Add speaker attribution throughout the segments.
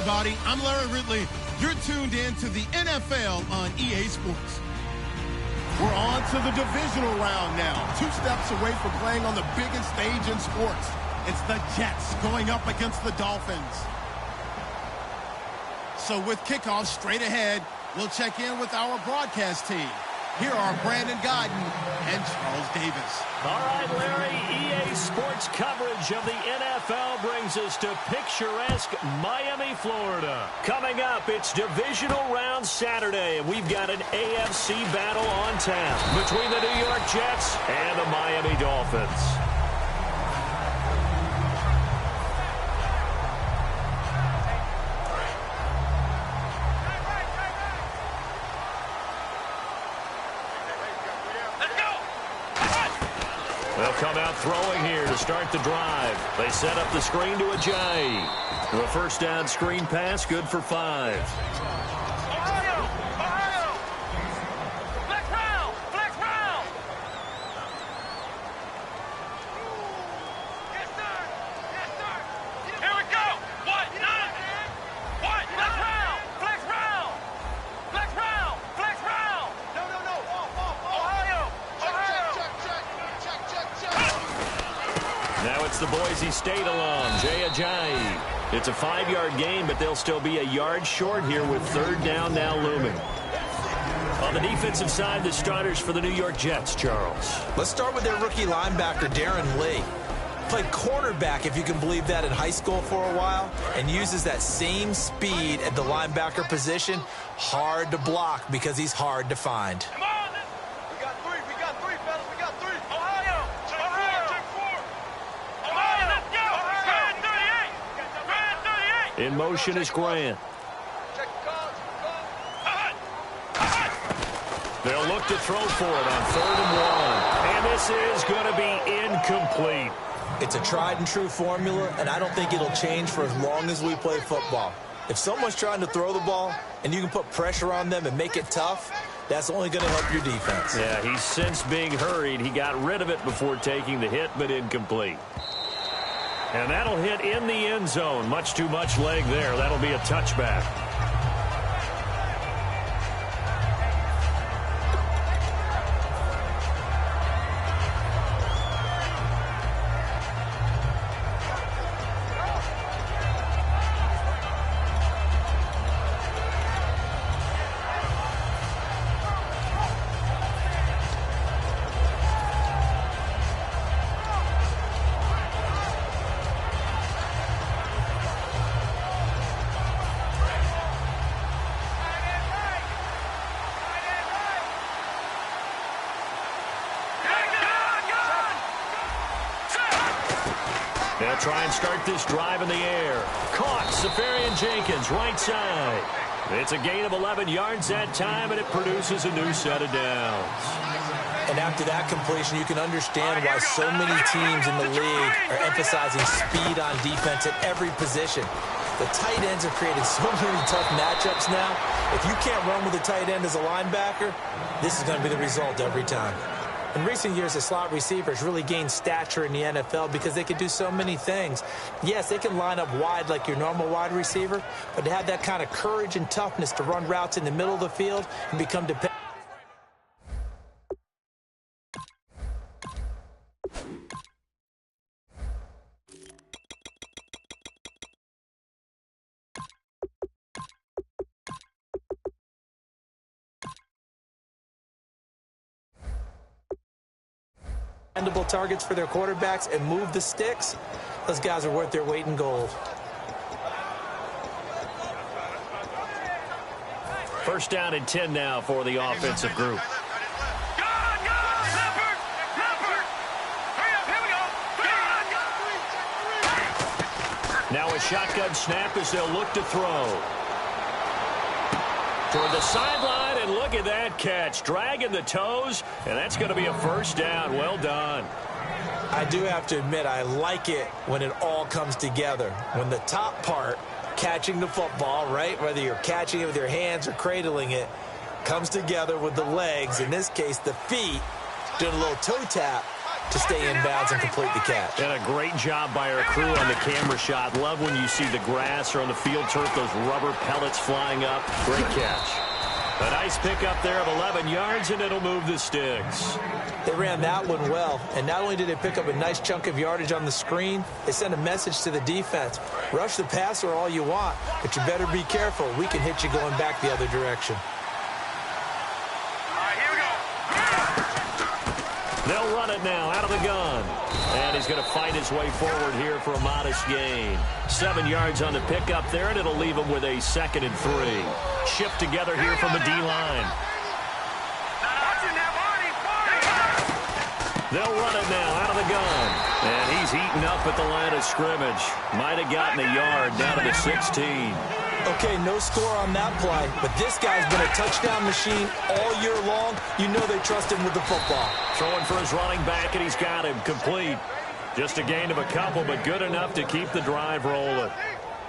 Speaker 1: everybody. I'm Larry Ridley. You're tuned in to the NFL on EA Sports. We're on to the divisional round now. 2 steps away from playing on the biggest stage in sports. It's the Jets going up against the Dolphins. So with kickoff straight ahead, we'll check in with our broadcast team. Here are Brandon Godden and Charles Davis.
Speaker 2: All right, Larry, EA Sports coverage of the NFL brings us to picturesque Miami, Florida. Coming up, it's divisional round Saturday, and we've got an AFC battle on tap between the New York Jets and the Miami Dolphins. They'll come out throwing here to start the drive. They set up the screen to Ajayi. The first down screen pass, good for 5.
Speaker 3: Ohio! Flex round! Flex round! Yes, sir! Yes, sir! Here we go! What? None! What? Flex round! Flex round! Flex round! Flex round! No. Ohio!
Speaker 2: Now it's the Boise State alum, Jay Ajayi. It's a 5-yard gain, but they'll still be a yard short here with 3rd down now looming. On the defensive side, the starters for the New York Jets, Charles.
Speaker 4: Let's start with their rookie linebacker, Darren Lee. Played cornerback, if you can believe that, in high school for a while, and uses that same speed at the linebacker position. Hard to block because he's hard to find.
Speaker 3: Come on! We got three, fellas. We got 3. Ohio! Check 4! Ohio, let's go! Grant 38!
Speaker 2: In motion is Grant.
Speaker 3: Check the calls.
Speaker 2: They'll look to throw for it on 3rd and 1. And this is going to be incomplete.
Speaker 4: It's a tried and true formula, and I don't think it'll change for as long as we play football. If someone's trying to throw the ball and you can put pressure on them and make it tough, that's only going to help your defense.
Speaker 2: Yeah, he's since being hurried. He got rid of it before taking the hit, but incomplete. And that'll hit in the end zone. Much too much leg there. That'll be a touchback. They'll try and start this drive in the air. Caught. Safarian Jenkins, right side. It's a gain of 11 yards that time, and it produces a new set of downs.
Speaker 4: And after that completion, you can understand why so many teams in the league are emphasizing speed on defense at every position. The tight ends have created so many tough matchups now. If you can't run with a tight end as a linebacker, this is going to be the result every time. In recent years, the slot receivers really gained stature in the NFL because they can do so many things. Yes, they can line up wide like your normal wide receiver, but to have that kind of courage and toughness to run routes in the middle of the field and become dependent. Targets for their quarterbacks and move the sticks. Those guys are worth their weight in gold.
Speaker 2: First down and 10 now for the offensive group. Now a shotgun snap as they'll look to throw. Toward the sideline, and look at that catch. Dragging the toes, and that's going to be a first down. Well done.
Speaker 4: I do have to admit, I like it when it all comes together. When the top part, catching the football, right, whether you're catching it with your hands or cradling it, comes together with the legs, in this case the feet, doing a little toe tap. to stay in bounds and complete the catch.
Speaker 2: And a great job by our crew on the camera shot. Love when you see the grass or on the field turf, those rubber pellets flying up. Great catch. A nice pickup there of 11 yards, and it'll move the sticks.
Speaker 4: They ran that one well, and not only did they pick up a nice chunk of yardage on the screen, they sent a message to the defense. Rush the passer all you want, but you better be careful. We can hit you going back the other direction.
Speaker 3: All right, here we go.
Speaker 2: They'll run it now out of the gun. And he's going to fight his way forward here for a modest gain. 7 yards on the pickup there, and it'll leave him with a 2nd and 3. Shift together here from the D-line. They'll run it now out of the gun. And he's eaten up at the line of scrimmage. Might have gotten a yard down to the 16.
Speaker 4: Okay, no score on that play, but this guy's been a touchdown machine all year long. You know they trust him with the football.
Speaker 2: Throwing for his running back, and he's got him complete. Just a gain of a couple, but good enough to keep the drive rolling.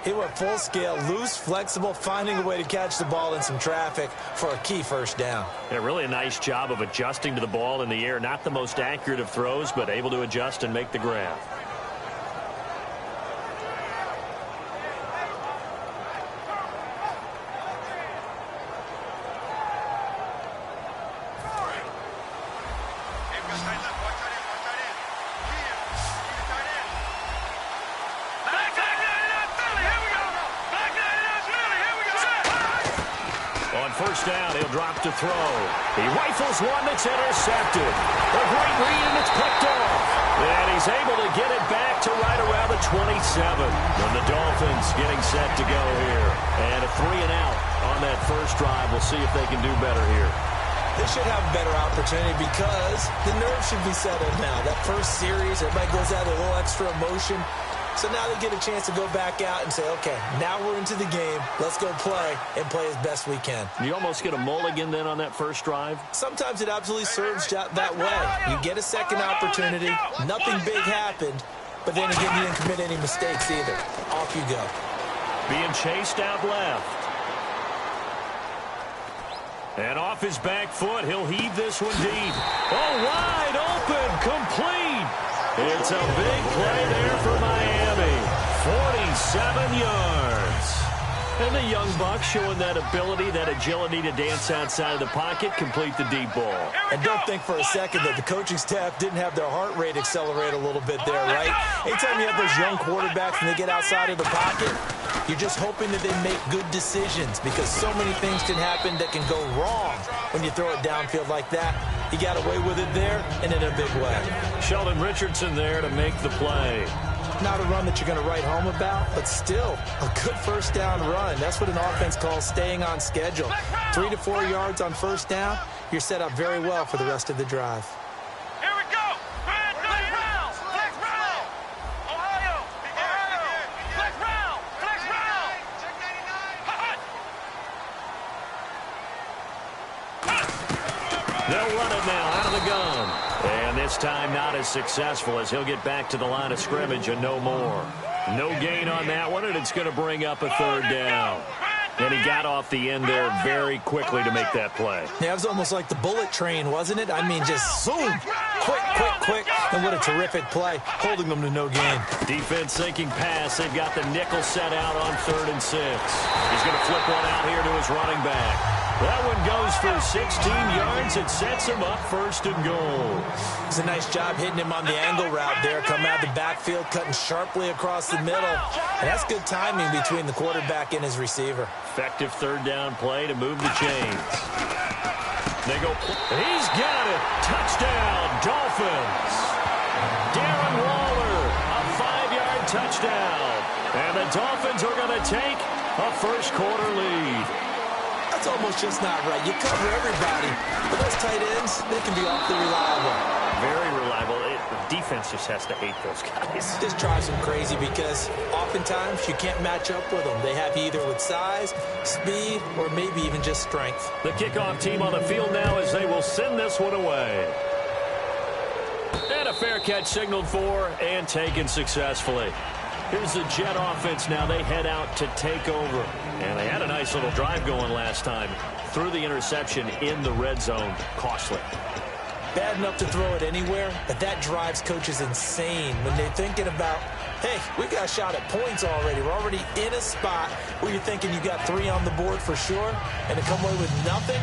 Speaker 4: He went full scale, loose, flexible, finding a way to catch the ball in some traffic for a key first down.
Speaker 2: Yeah, really a nice job of adjusting to the ball in the air. Not the most accurate of throws, but able to adjust and make the grab. First down, he'll drop to throw. He rifles one that's intercepted. A great read, and it's picked off. And he's able to get it back to right around the 27. And the Dolphins getting set to go here. And a 3-and-out on that first drive. We'll see if they can do better here.
Speaker 4: They should have a better opportunity because the nerves should be settled now. That first series, everybody goes out with a little extra emotion. So now they get a chance to go back out and say, okay, now we're into the game. Let's go play and play as best we can.
Speaker 2: You almost get a mulligan then on that first drive?
Speaker 4: Sometimes it absolutely serves that way. You get a second opportunity. Nothing big happened. But then again, you didn't commit any mistakes either. Off you go.
Speaker 2: Being chased out left. And off his back foot, he'll heave this one deep. Oh, wide open, complete. It's a big play there for Miami. 47 yards. And the young buck showing that ability, that agility to dance outside of the pocket, complete the deep ball.
Speaker 4: And don't think for a second that the coaching staff didn't have their heart rate accelerate a little bit there, right? Anytime you have those young quarterbacks and they get outside of the pocket, you're just hoping that they make good decisions because so many things can happen that can go wrong when you throw it downfield like that. He got away with it there and in a big way.
Speaker 2: Sheldon Richardson there to make the play.
Speaker 4: Not a run that you're going to write home about, but still a good first down run. That's what an offense calls staying on schedule. 3 to 4 yards on first down, you're set up very well for the rest of the drive.
Speaker 3: Here we go. Flex round. Flex round. Ohio. Flex round. Flex round. Check 99.
Speaker 2: They'll run it now out of the gun. And this time not as successful as he'll get back to the line of scrimmage and no more. No gain on that one, and it's going to bring up a third down. And he got off the end there very quickly to make that play.
Speaker 4: Yeah, it was almost like the bullet train, wasn't it? I mean, just zoom. Quick. And what a terrific play, holding them to no gain.
Speaker 2: Defense sinking pass. They've got the nickel set out on 3rd and 6. He's going to flip one out here to his running back. That one goes for 16 yards. It sets him up 1st and goal.
Speaker 4: It's a nice job hitting him on the angle route there. Come out of the backfield, cutting sharply across the middle. And that's good timing between the quarterback and his receiver.
Speaker 2: Effective 3rd down play to move the chains. They go. He's got it. Touchdown, Dolphins. Darren Waller, a 5-yard touchdown. And the Dolphins are going to take a first-quarter lead.
Speaker 4: That's almost just not right. You cover everybody, but those tight ends, they can be awfully reliable.
Speaker 2: Very reliable. The defense just has to hate those guys.
Speaker 4: This drives them crazy because oftentimes you can't match up with them. They have you either with size, speed, or maybe even just strength.
Speaker 2: The kickoff team on the field now as they will send this one away. And a fair catch signaled for and taken successfully. Here's the Jet offense now. They head out to take over. And they had a nice little drive going last time. Threw the interception in the red zone. Costly.
Speaker 4: bad enough to throw it anywhere, but that drives coaches insane when they're thinking about, hey, we got a shot at points already. We're already in a spot where you're thinking you got 3 on the board for sure, and to come away with nothing,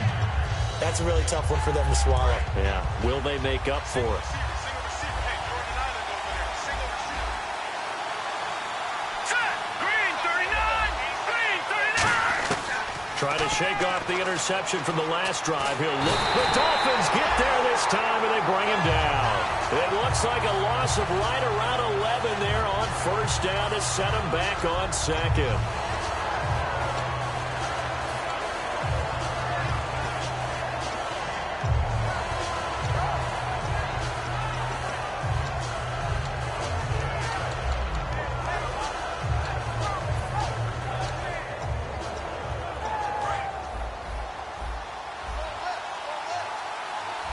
Speaker 4: that's a really tough one for them to swallow.
Speaker 2: Yeah, will they make up for it? Trying to shake off the interception from the last drive. He'll look. The Dolphins get there this time, and they bring him down. It looks like a loss of right around 11 there on first down to set him back on second.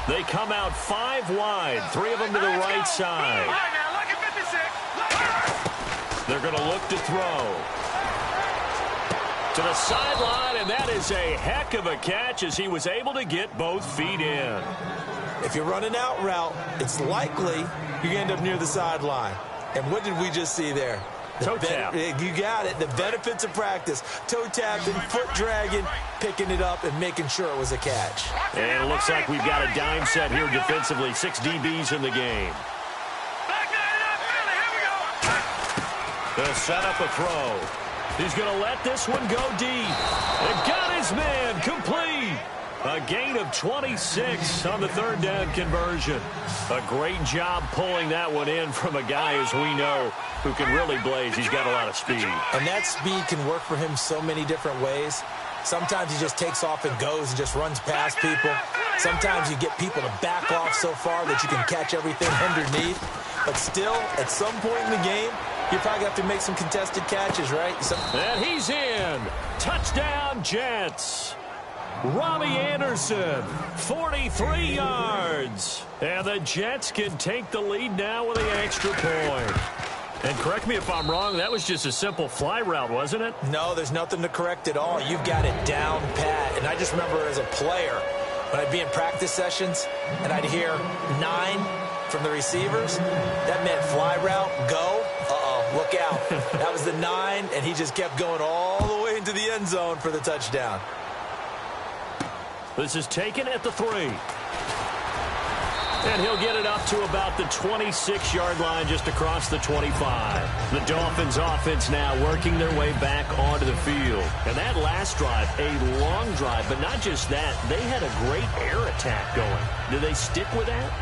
Speaker 2: They come out 5 wide, 3 of them to the right side. They're going to look to throw. To the sideline, and that is a heck of a catch as he was able to get both feet in.
Speaker 4: If you're running out route, it's likely you're going to end up near the sideline. And what did we just see there?
Speaker 2: Toe tap.
Speaker 4: You got it. The benefits of practice. Toe tapping, foot dragging, picking it up, and making sure it was a catch.
Speaker 2: And it looks like we've got a dime set here defensively. 6 DBs in the game. They'll set up a throw. He's going to let this one go deep. And got his man complete. A gain of 26 on the 3rd down conversion. A great job pulling that one in from a guy, as we know, who can really blaze. He's got a lot of speed.
Speaker 4: And that speed can work for him so many different ways. Sometimes he just takes off and goes and just runs past people. Sometimes you get people to back off so far that you can catch everything underneath. But still, at some point in the game, you probably have to make some contested catches, right?
Speaker 2: And he's in. Touchdown, Jets. Robbie Anderson, 43 yards. And the Jets can take the lead now with an extra point. And correct me if I'm wrong, that was just a simple fly route, wasn't it?
Speaker 4: No, there's nothing to correct at all. You've got it down pat. And I just remember as a player, when I'd be in practice sessions and I'd hear 9 from the receivers, that meant fly route, go. Look out. That was the 9, and he just kept going all the way into the end zone for the touchdown.
Speaker 2: This is taken at the 3. And he'll get it up to about the 26-yard line just across the 25. The Dolphins offense now working their way back onto the field. And that last drive, a long drive, but not just that. They had a great air attack going. Do they stick with that?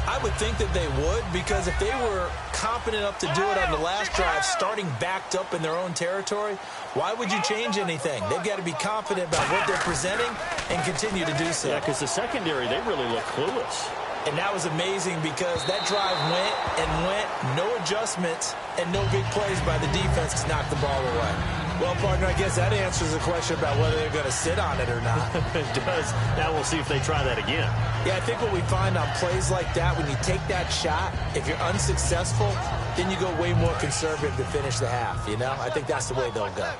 Speaker 4: I would think that they would, because if they were confident enough to do it on the last drive, starting backed up in their own territory, why would you change anything? They've got to be confident about what they're presenting and continue to do so.
Speaker 2: Yeah, because the secondary, they really look clueless.
Speaker 4: And that was amazing because that drive went and went, no adjustments, and no big plays by the defense to knock the ball away. Well, partner, I guess that answers the question about whether they're going to sit on it or not.
Speaker 2: It does. Now we'll see if they try that again.
Speaker 4: Yeah, I think what we find on plays like that, when you take that shot, if you're unsuccessful, then you go way more conservative to finish the half, you know? I think that's the way they'll go.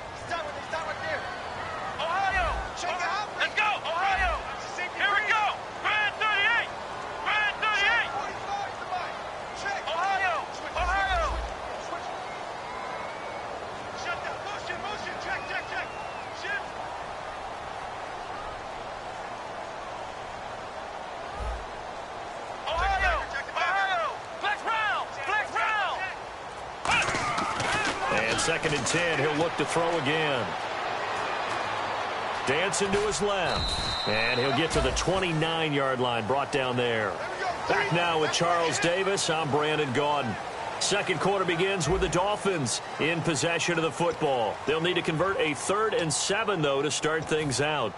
Speaker 2: Second and 10, he'll look to throw again. Dancing to his left. And he'll get to the 29-yard line, brought down there. Back now with Charles Davis, I'm Brandon Gaudin. Second quarter begins with the Dolphins in possession of the football. They'll need to convert a 3rd and 7, though, to start things out.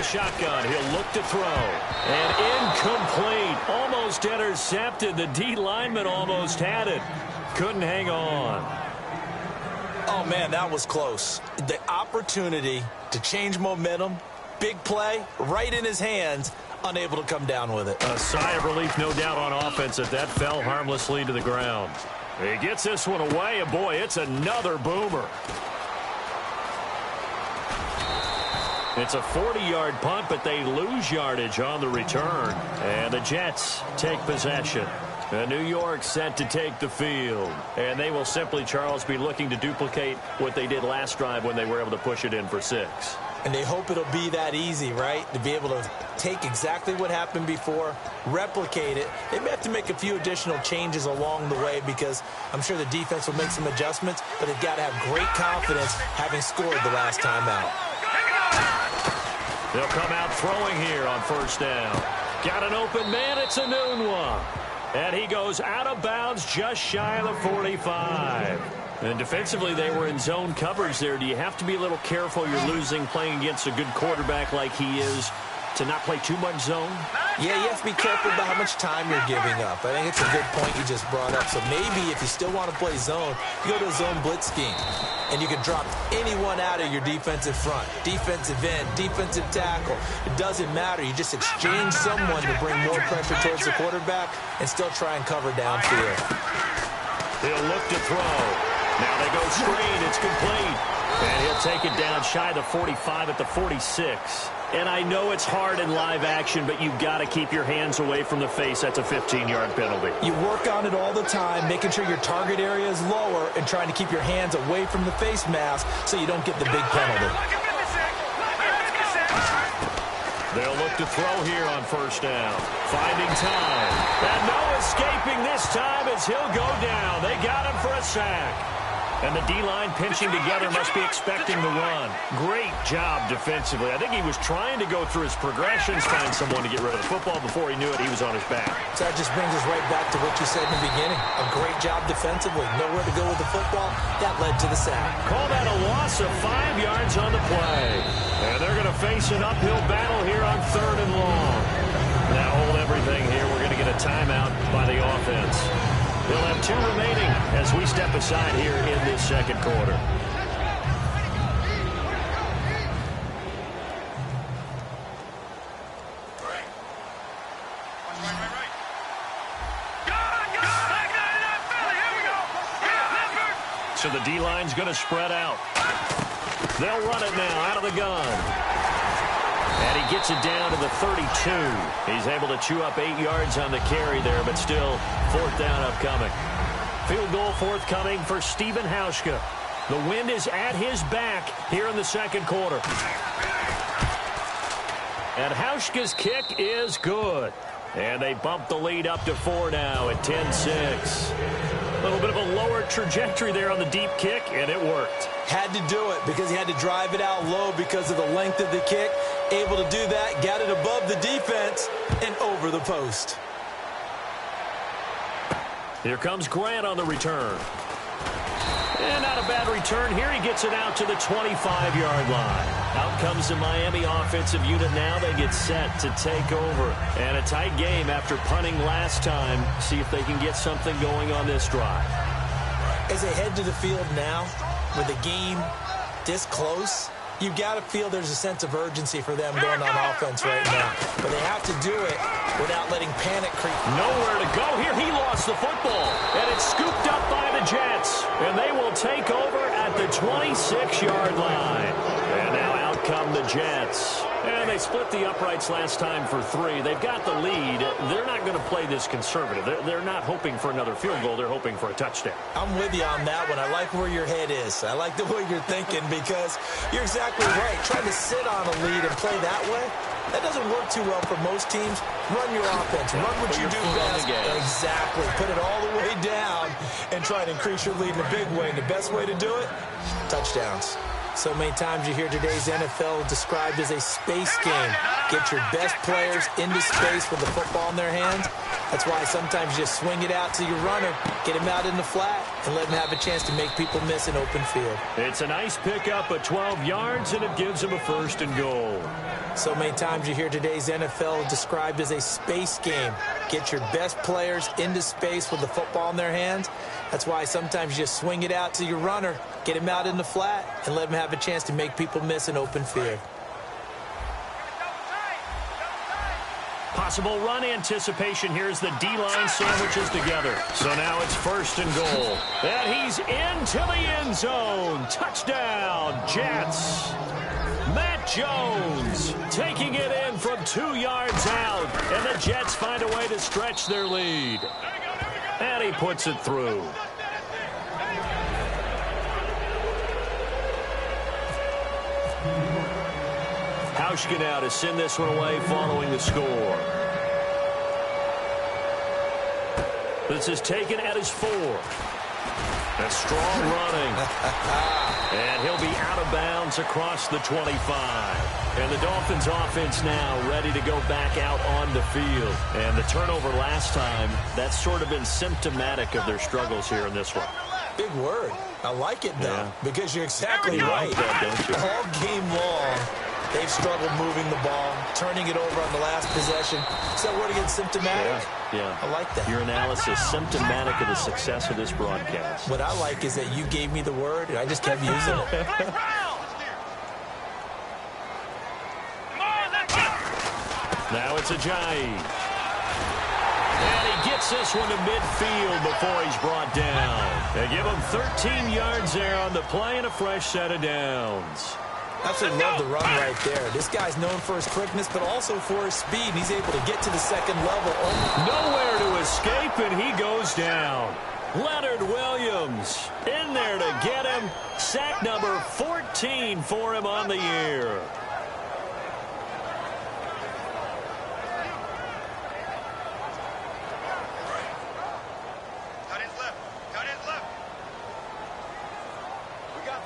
Speaker 2: Shotgun, he'll look to throw. And incomplete. Almost intercepted. The D lineman almost had it. Couldn't hang on.
Speaker 4: Oh, man, that was close. The opportunity to change momentum, big play, right in his hands, unable to come down with it.
Speaker 2: A sigh of relief, no doubt, on offense that fell harmlessly to the ground. He gets this one away, and boy, it's another boomer. It's a 40-yard punt, but they lose yardage on the return. And the Jets take possession. New York set to take the field. And they will simply, Charles, be looking to duplicate what they did last drive when they were able to push it in for 6.
Speaker 4: And they hope it'll be that easy, right? To be able to take exactly what happened before, replicate it. They may have to make a few additional changes along the way because I'm sure the defense will make some adjustments, but they've got to have great confidence having scored the last time out.
Speaker 2: They'll come out throwing here on first down. Got an open man. It's a noon one. And he goes out of bounds just shy of the 45. And defensively, they were in zone coverage there. Do you have to be a little careful? You're losing playing against a good quarterback like he is to not play too much zone?
Speaker 4: Yeah, you have to be careful about how much time you're giving up. I think it's a good point you just brought up. So maybe if you still want to play zone, you go to a zone blitz scheme. And you can drop anyone out of your defensive front, defensive end, defensive tackle. It doesn't matter. You just exchange someone to bring more pressure towards the quarterback and still try and cover downfield.
Speaker 2: He'll look to throw. Now they go screen. It's complete. And he'll take it down shy of the 45 at the 46. And I know it's hard in live action, but you've got to keep your hands away from the face. That's a 15-yard penalty.
Speaker 4: You work on it all the time, making sure your target area is lower and trying to keep your hands away from the face mask so you don't get the big penalty.
Speaker 2: They'll look to throw here on first down. Finding time. And no escaping this time as he'll go down. They got him for a sack. And the D-line pinching together must be expecting the run. Great job defensively. I think he was trying to go through his progressions, find someone to get rid of the football. Before he knew it, he was on his back.
Speaker 4: So that just brings us right back to what you said in the beginning. A great job defensively. Nowhere to go with the football. That led to the sack.
Speaker 2: Call that a loss of 5 yards on the play. And they're going to face an uphill battle here on 3rd and long. Now hold everything here. We're going to get a timeout by the offense. They'll have 2 remaining as we step aside here in this second quarter. So the D-line's going to spread out. They'll run it now out of the gun. And he gets it down to the 32. He's able to chew up 8 yards on the carry there, but still 4th down upcoming. Field goal forthcoming for Stephen Hauschka. The wind is at his back here in the second quarter. And Hauschka's kick is good. And they bump the lead up to 4 now at 10-6. A little bit of a lower trajectory there on the deep kick, and it worked.
Speaker 4: Had to do it because he had to drive it out low because of the length of the kick. Able to do that, got it above the defense, and over the post.
Speaker 2: Here comes Grant on the return. And not a bad return here. He gets it out to the 25-yard line. Out comes the Miami offensive unit now. They get set to take over. And a tight game after punting last time. See if they can get something going on this drive.
Speaker 4: As they head to the field now, with the game this close, you got to feel there's a sense of urgency for them going on offense right now. But they have to do it without letting panic creep.
Speaker 2: Nowhere to go here. He lost the football. And it's scooped up by the Jets. And they will take over at the 26-yard line. And now out come the Jets. And they split the uprights last time for 3. They've got the lead. They're not going to play this conservative. They're not hoping for another field goal. They're hoping for a touchdown.
Speaker 4: I'm with you on that one. I like where your head is. I like the way you're thinking because you're exactly right. Trying to sit on a lead and play that way, that doesn't work too well for most teams. Run your offense. Run what you do best. Exactly. Put it all the way down and try to increase your lead in a big way. And the best way to do it, touchdowns. So many times you hear today's NFL described as a space game. Get your best players into space with the football in their hands. That's why sometimes you just swing it out to your runner, get him out in the flat, and let him have a chance to make people miss an open field.
Speaker 2: It's a nice pickup of 12 yards, and it gives him a 1st and goal.
Speaker 4: So many times you hear today's NFL described as a space game. Get your best players into space with the football in their hands. That's why sometimes you just swing it out to your runner, get him out in the flat, and let him have a chance to make people miss an open field.
Speaker 2: Possible run anticipation. Here's the D-line sandwiches together. So now it's 1st and goal. And he's into the end zone. Touchdown, Jets. Matt Jones taking it in from 2 yards out. And the Jets find a way to stretch their lead. And he puts it through. Hauschka now to send this one away following the score. This is taken at his 4. A strong running. And he'll be out of bounds across the 25. And the Dolphins offense now ready to go back out on the field. And the turnover last time, that's sort of been symptomatic of their struggles here in this one.
Speaker 4: Big word. I like it, though, because you're exactly right.
Speaker 2: Don't you?
Speaker 4: All game long, they've struggled moving the ball, turning it over on the last possession. So what again, symptomatic?
Speaker 2: Yeah.
Speaker 4: I like that.
Speaker 2: Your analysis symptomatic of the success of this broadcast.
Speaker 4: What I like is that you gave me the word, and I just kept using it.
Speaker 2: Now it's Ajayi. And he gets this one to midfield before he's brought down. They give him 13 yards there on the play and a fresh set of downs.
Speaker 4: Absolutely love the run right there. This guy's known for his quickness, but also for his speed. He's able to get to the second level.
Speaker 2: Nowhere to escape, and he goes down. Leonard Williams in there to get him. Sack number 14 for him on the year.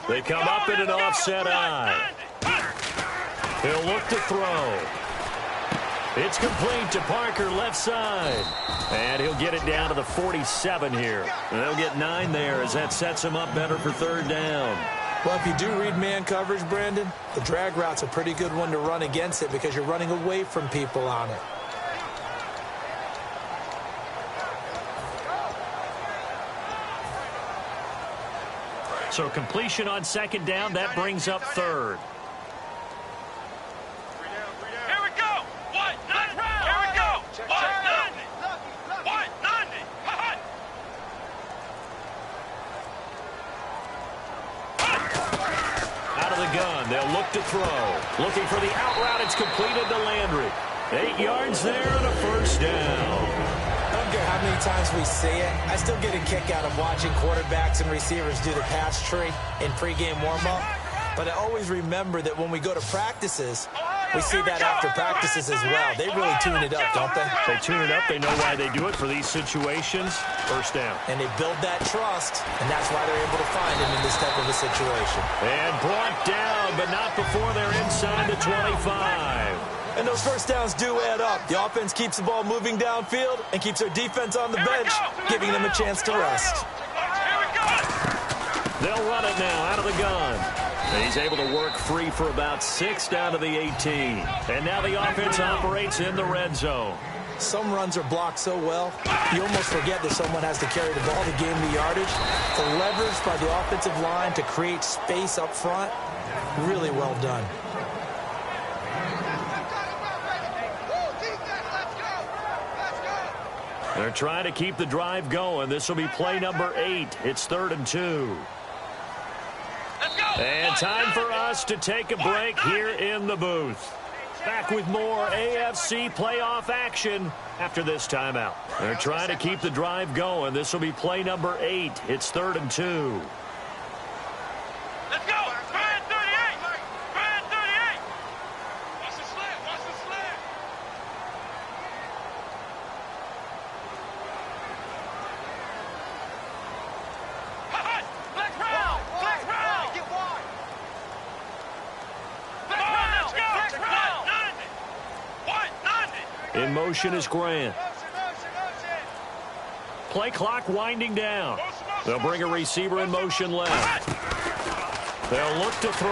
Speaker 2: They come up in an offset eye. He'll look to throw. It's complete to Parker, left side. And he'll get it down to the 47 here. And they'll get 9 there as that sets him up better for 3rd down.
Speaker 4: Well, if you do read man coverage, Brandon, the drag route's a pretty good one to run against it because you're running away from people on it.
Speaker 2: So completion on 2nd down, that brings up 3rd.
Speaker 3: Here we go. What? Here we go. What?
Speaker 2: Out of the gun, they'll look to throw. Looking for the out route, it's completed to Landry. 8 yards there and a 1st down.
Speaker 4: I don't care how many times we see it. I still get a kick out of watching quarterbacks and receivers do the pass tree in pregame warm-up. But I always remember that when we go to practices, we see that after practices as well. They really tune it up, don't they?
Speaker 2: They tune it up. They know why they do it for these situations. 1st down.
Speaker 4: And they build that trust, and that's why they're able to find him in this type of a situation.
Speaker 2: And brought down, but not before they're inside the 25.
Speaker 4: And those 1st downs do add up. The offense keeps the ball moving downfield and keeps their defense on the bench, giving them a chance to rest.
Speaker 2: They'll run it now out of the gun. And he's able to work free for about 6 down to the 18. And now the offense operates in the red zone.
Speaker 4: Some runs are blocked so well, you almost forget that someone has to carry the ball to gain the yardage. The leverage by the offensive line to create space up front, really well done.
Speaker 2: They're trying to keep the drive going. This will be play number 8. It's 3rd and 2. And time for us to take a break here in the booth. Back with more AFC playoff action after this timeout. They're trying to keep the drive going. This will be play number 8. It's 3rd and 2.
Speaker 3: Let's go. Spread 38. Spread 38. Watch the slant. Watch the slant. Flex round. Flex round. Get wide. Flex round. Let's go. Flex round.
Speaker 2: In motion is Grant. Play clock winding down. They'll bring a receiver in motion left. They'll look to throw.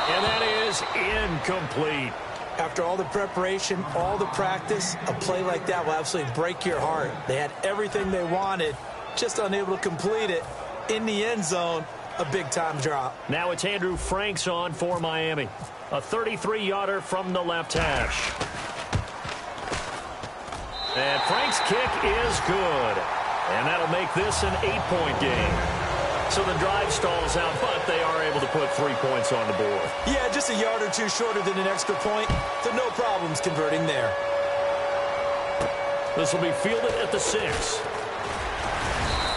Speaker 2: And that is incomplete.
Speaker 4: After all the preparation, all the practice, a play like that will absolutely break your heart. They had everything they wanted, just unable to complete it. In the end zone, a big-time drop.
Speaker 2: Now it's Andrew Franks on for Miami. A 33-yarder from the left hash. And Frank's kick is good. And that'll make this an 8-point game. So the drive stalls out, but they are able to put 3 points on the board.
Speaker 4: Yeah, just a yard or two shorter than an extra point, so no problems converting there.
Speaker 2: This will be fielded at the 6.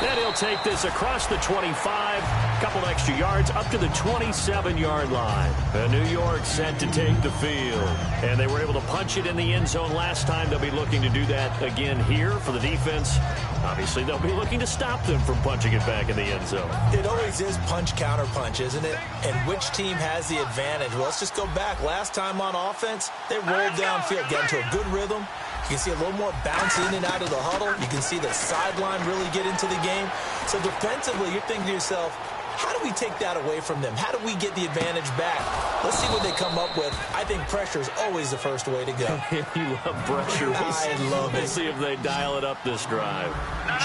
Speaker 2: Then he'll take this across the 25, couple extra yards up to the 27-yard line. And New York set to take the field. And they were able to punch it in the end zone last time. They'll be looking to do that again here for the defense. Obviously, they'll be looking to stop them from punching it back in the end zone.
Speaker 4: It always is punch-counter-punch, isn't it? And which team has the advantage? Well, let's just go back. Last time on offense, they rolled downfield, got into a good rhythm. You can see a little more bounce in and out of the huddle. You can see the sideline really get into the game. So defensively, you're thinking to yourself, how do we take that away from them? How do we get the advantage back? Let's see what they come up with. I think pressure is always the first way to go.
Speaker 2: You love pressure.
Speaker 4: I love it.
Speaker 2: We'll see if they dial it up this drive.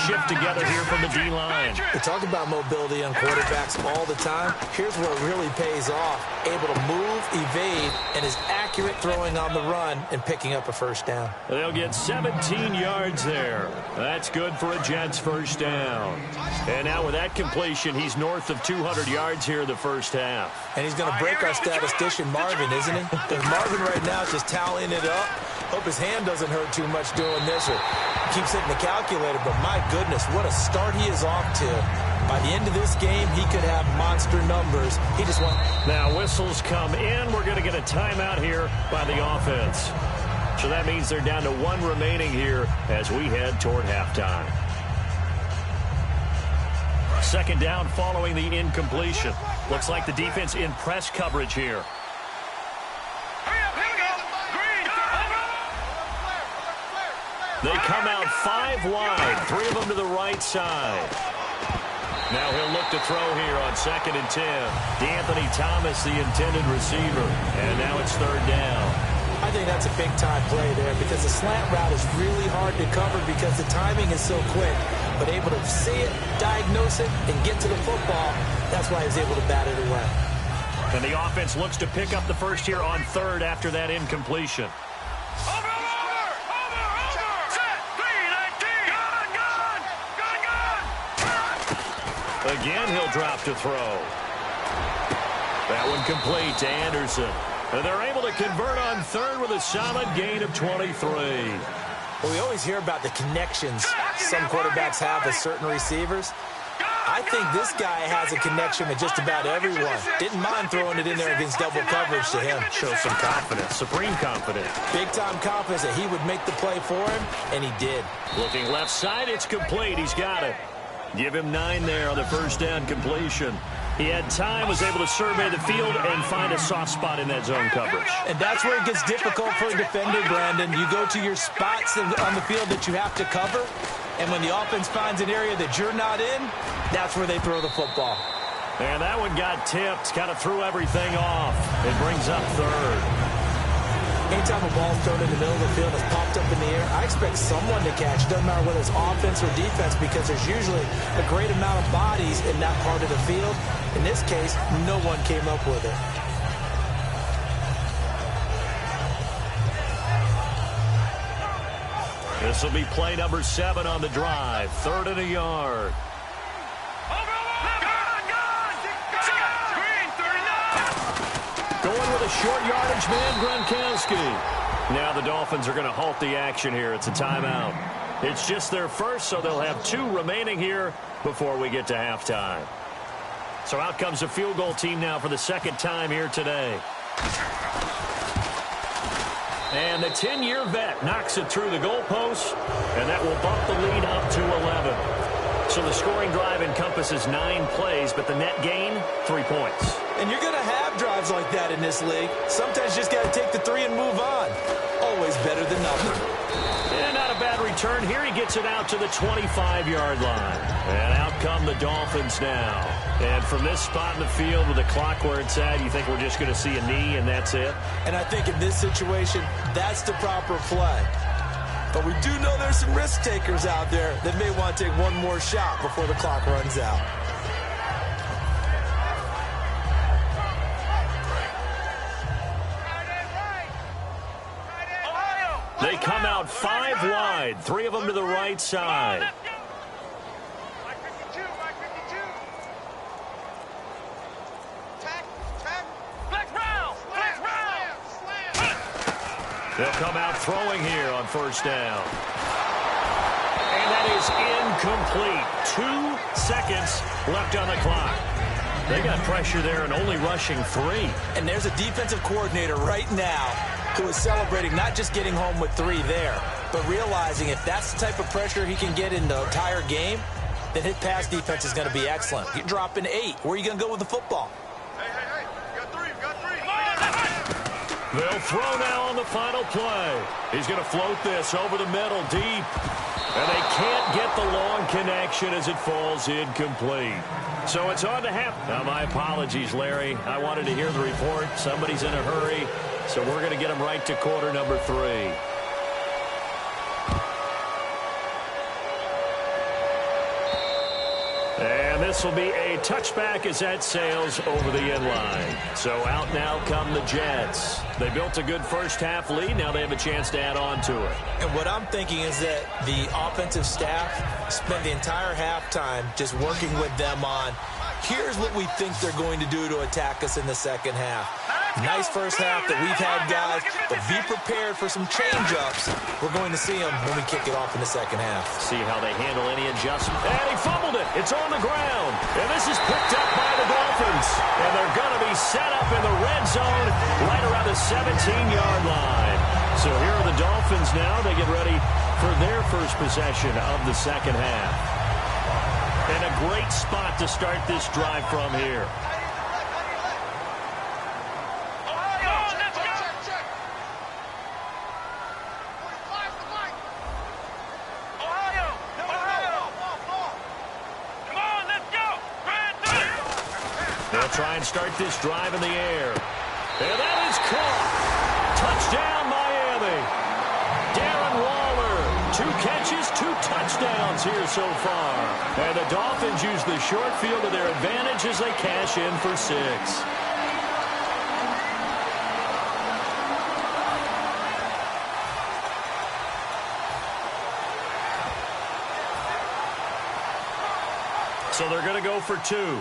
Speaker 2: Shift together here from the D-line.
Speaker 4: We talk about mobility on quarterbacks all the time. Here's where it really pays off. Able to move, evade, and is accurate throwing on the run and picking up a first down.
Speaker 2: They'll get 17 yards there. That's good for a Jets first down. And now with that completion, he's north of 200 yards here in the first half.
Speaker 4: And he's going to break our statistician, Marvin, isn't he? Because Marvin right now is just tallying it up. Hope his hand doesn't hurt too much doing this or keeps hitting the calculator. But my goodness, what a start he is off to. By the end of this game, he could have monster numbers. He just won.
Speaker 2: Now whistles come in. We're going to get a timeout here by the offense. So that means they're down to 1 remaining here as we head toward halftime. Second down following the incompletion. Looks like the defense in press coverage here. They come out 5 wide, 3 of them to the right side. Now he'll look to throw here on 2nd and 10. D'Anthony Thomas, the intended receiver. And now it's 3rd down.
Speaker 4: I think that's a big-time play there because the slant route is really hard to cover because the timing is so quick. But able to see it, diagnose it, and get to the football, that's why he was able to bat it away.
Speaker 2: And the offense looks to pick up the first here on 3rd after that incompletion. Again, he'll drop to throw. That one complete to Anderson. And they're able to convert on 3rd with a solid gain of 23.
Speaker 4: Well, we always hear about the connections some quarterbacks have with certain receivers. I think this guy has a connection with just about everyone. Didn't mind throwing it in there against double coverage to him.
Speaker 2: Shows some confidence, supreme confidence.
Speaker 4: Big-time confidence that he would make the play for him, and he did.
Speaker 2: Looking left side, it's complete. He's got it. Give him 9 there on the first down completion. He had time, was able to survey the field and find a soft spot in that zone coverage.
Speaker 4: And that's where it gets difficult for a defender, Brandon. You go to your spots on the field that you have to cover, and when the offense finds an area that you're not in, that's where they throw the football.
Speaker 2: And that one got tipped, kind of threw everything off. It brings up 3rd.
Speaker 4: Anytime a ball's thrown in the middle of the field that's popped up in the air, I expect someone to catch. Doesn't matter whether it's offense or defense because there's usually a great amount of bodies in that part of the field. In this case, no one came up with it.
Speaker 2: This will be play number 7 on the drive. 3rd and a yard. Going with a short yardage man, Gronkowski. Now the Dolphins are going to halt the action here. It's a timeout. It's just their first, so they'll have 2 remaining here before we get to halftime. So out comes a field goal team now for the 2nd time here today. And the 10-year vet knocks it through the goalpost, and that will bump the lead up to 11. So the scoring drive encompasses 9 plays, but the net gain, 3 points.
Speaker 4: And you're going to have drives like that in this league. Sometimes you just got to take the 3 and move on. Always better than nothing.
Speaker 2: And not a bad return here. He gets it out to the 25-yard line. And out come the Dolphins now. And from this spot in the field with the clock where it's at, you think we're just going to see a knee and that's it?
Speaker 4: And I think in this situation, that's the proper play. But we do know there's some risk takers out there that may want to take one more shot before the clock runs out.
Speaker 2: They come out 5 wide, 3 of them to the right side. They'll come out throwing here on first down. And that is incomplete. 2 seconds left on the clock. They got pressure there and only rushing 3.
Speaker 4: And there's a defensive coordinator right now who is celebrating not just getting home with 3 there, but realizing if that's the type of pressure he can get in the entire game, then his pass defense is going to be excellent. You're dropping 8. Where are you going to go with the football?
Speaker 3: Hey. You got 3.
Speaker 2: They'll throw now on the final play. He's going to float this over the middle deep. And they can't get the long connection as it falls incomplete. So it's on to happen. Now, my apologies, Larry. I wanted to hear the report. Somebody's in a hurry. So we're going to get him right to quarter number 3. And this will be a touchback as that sails over the end line. So out now come the Jets. They built a good first-half lead. Now they have a chance to add on to it.
Speaker 4: And what I'm thinking is that the offensive staff spent the entire halftime just working with them on, here's what we think they're going to do to attack us in the second half. Nice first half that we've had, guys, but be prepared for some change-ups. We're going to see them when we kick it off in the second half.
Speaker 2: See how they handle any adjustment. And he fumbled it. It's on the ground. And this is picked up by the Dolphins. And they're going to be set up in the red zone right around the 17-yard line. So here are the Dolphins now. They get ready for their first possession of the second half. And a great spot to start this drive from here. They'll try and start this drive in the air. And that is caught. Touchdown, Miami. Darren Waller, 2 catches, 2 touchdowns here so far. And the Dolphins use the short field to their advantage as they cash in for 6. So they're going to go for 2.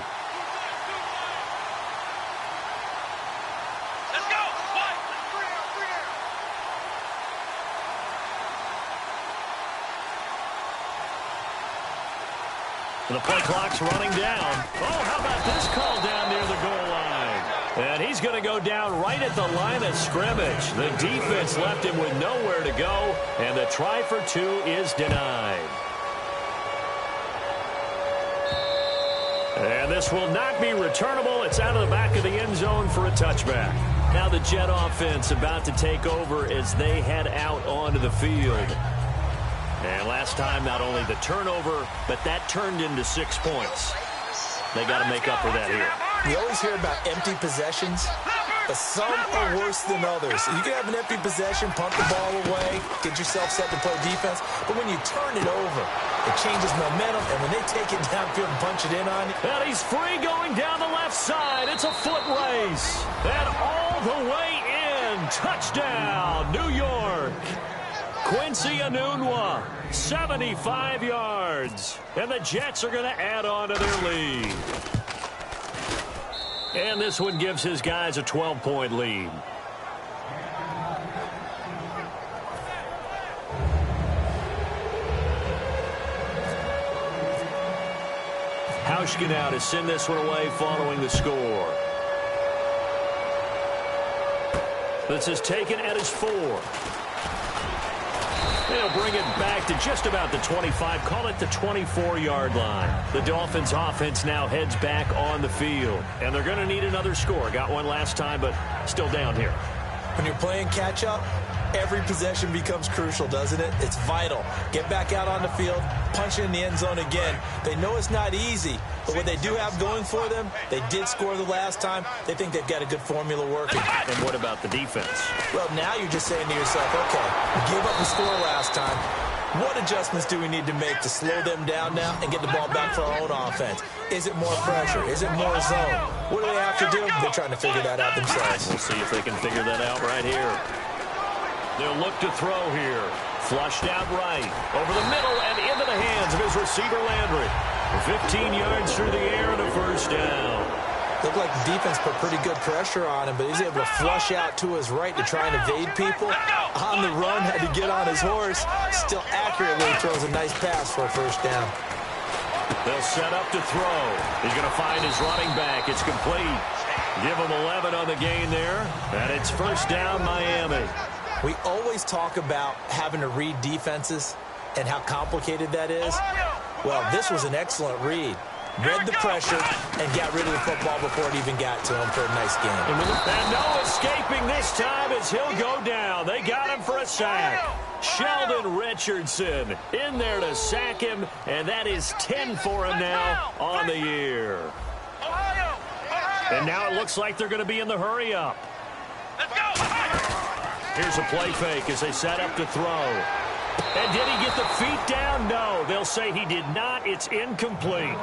Speaker 2: The play clock's running down. Oh, how about this call down near the goal line? And he's going to go down right at the line of scrimmage. The defense left him with nowhere to go, and the try for 2 is denied. And this will not be returnable. It's out of the back of the end zone for a touchback. Now the Jet offense about to take over as they head out onto the field. And last time, not only the turnover, but that turned into 6 points. They got to make up for that here.
Speaker 4: You always hear about empty possessions, but some are worse than others. You can have an empty possession, punt the ball away, get yourself set to play defense, but when you turn it over, it changes momentum, and when they take it downfield and punch it in on you.
Speaker 2: And he's free going down the left side. It's a foot race. And all the way in. Touchdown, New York. Quincy Enunwa, 75 yards. And the Jets are going to add on to their lead. And this one gives his guys a 12-point lead. Hauschka now to send this one away following the score. This is taken at his 4. They'll bring it back to just about the 25, call it the 24-yard line. The Dolphins offense now heads back on the field, and they're going to need another score. Got one last time, but still down here.
Speaker 4: When you're playing catch-up, every possession becomes crucial, doesn't it? It's vital. Get back out on the field, punch in the end zone again. They know it's not easy, but what they do have going for them, they did score the last time. They think they've got a good formula working.
Speaker 2: And what about the defense?
Speaker 4: Well, now you're just saying to yourself, okay, we gave up the score last time. What adjustments do we need to make to slow them down now and get the ball back for our own offense? Is it more pressure? Is it more zone? What do they have to do? They're trying to figure that out themselves.
Speaker 2: We'll see if they can figure that out right here. They'll look to throw here. Flushed out right. Over the middle and into the hands of his receiver, Landry. 15 yards through the air and a first down.
Speaker 4: Looked like the defense put pretty good pressure on him, but he's able to flush out to his right to try and evade people. On the run, had to get on his horse. Still accurately throws a nice pass for a first down.
Speaker 2: They'll set up to throw. He's going to find his running back. It's complete. Give him 11 on the gain there. And it's first down, Miami.
Speaker 4: We always talk about having to read defenses and how complicated that is. Well, this was an excellent read. Read the pressure and got rid of the football before it even got to him for a nice game.
Speaker 2: And no escaping this time as he'll go down. They got him for a sack. Sheldon Richardson in there to sack him, and that is 10 for him now on the year. And now it looks like they're going to be in the hurry-up. Here's a play fake as they set up to throw. And did he get the feet down? No, they'll say he did not. It's incomplete.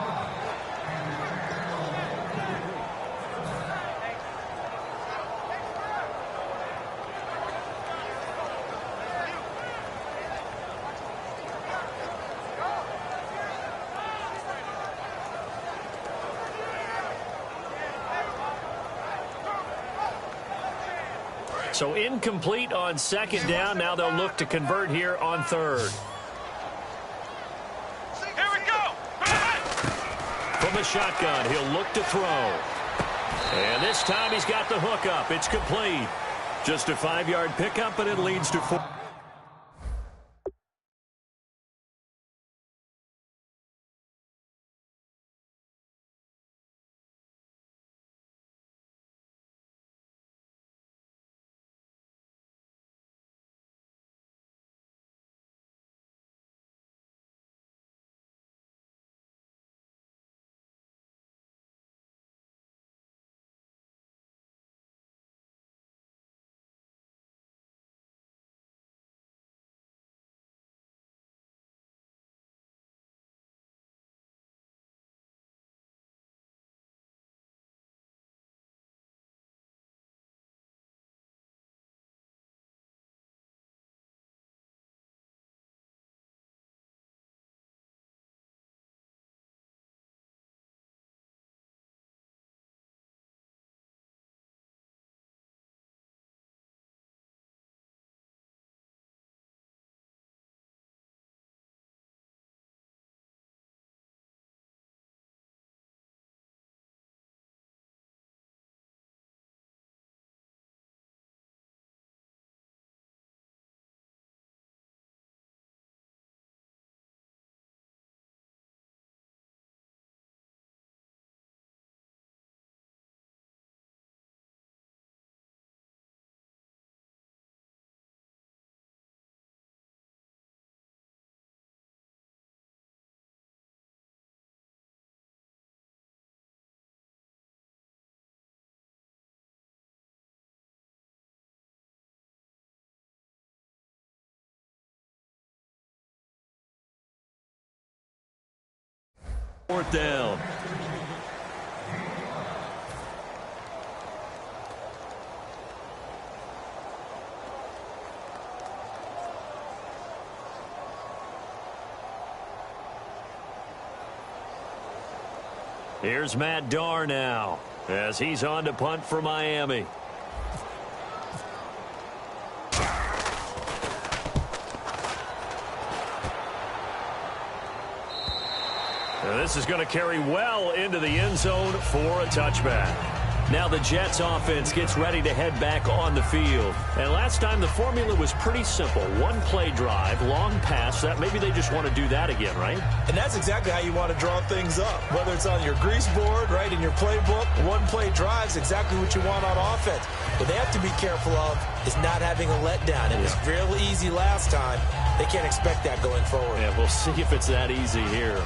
Speaker 2: So incomplete on second down. Now they'll look to convert here on third.
Speaker 3: Here we go.
Speaker 2: From the shotgun, he'll look to throw. And this time he's got the hook up. It's complete. Just a 5-yard pickup, and it leads to 4. Fourth down. Here's Matt Darr now as he's on to punt for Miami. This is going to carry well into the end zone for a touchback. Now the Jets offense gets ready to head back on the field. And last time the formula was pretty simple. One play drive, long pass. That maybe they just want to do that again, right?
Speaker 4: And that's exactly how you want to draw things up. Whether it's on your grease board, right, in your playbook, one play drive is exactly what you want on offense. What they have to be careful of is not having a letdown. It was real easy last time. They can't expect that going forward.
Speaker 2: Yeah, we'll see if it's that easy here.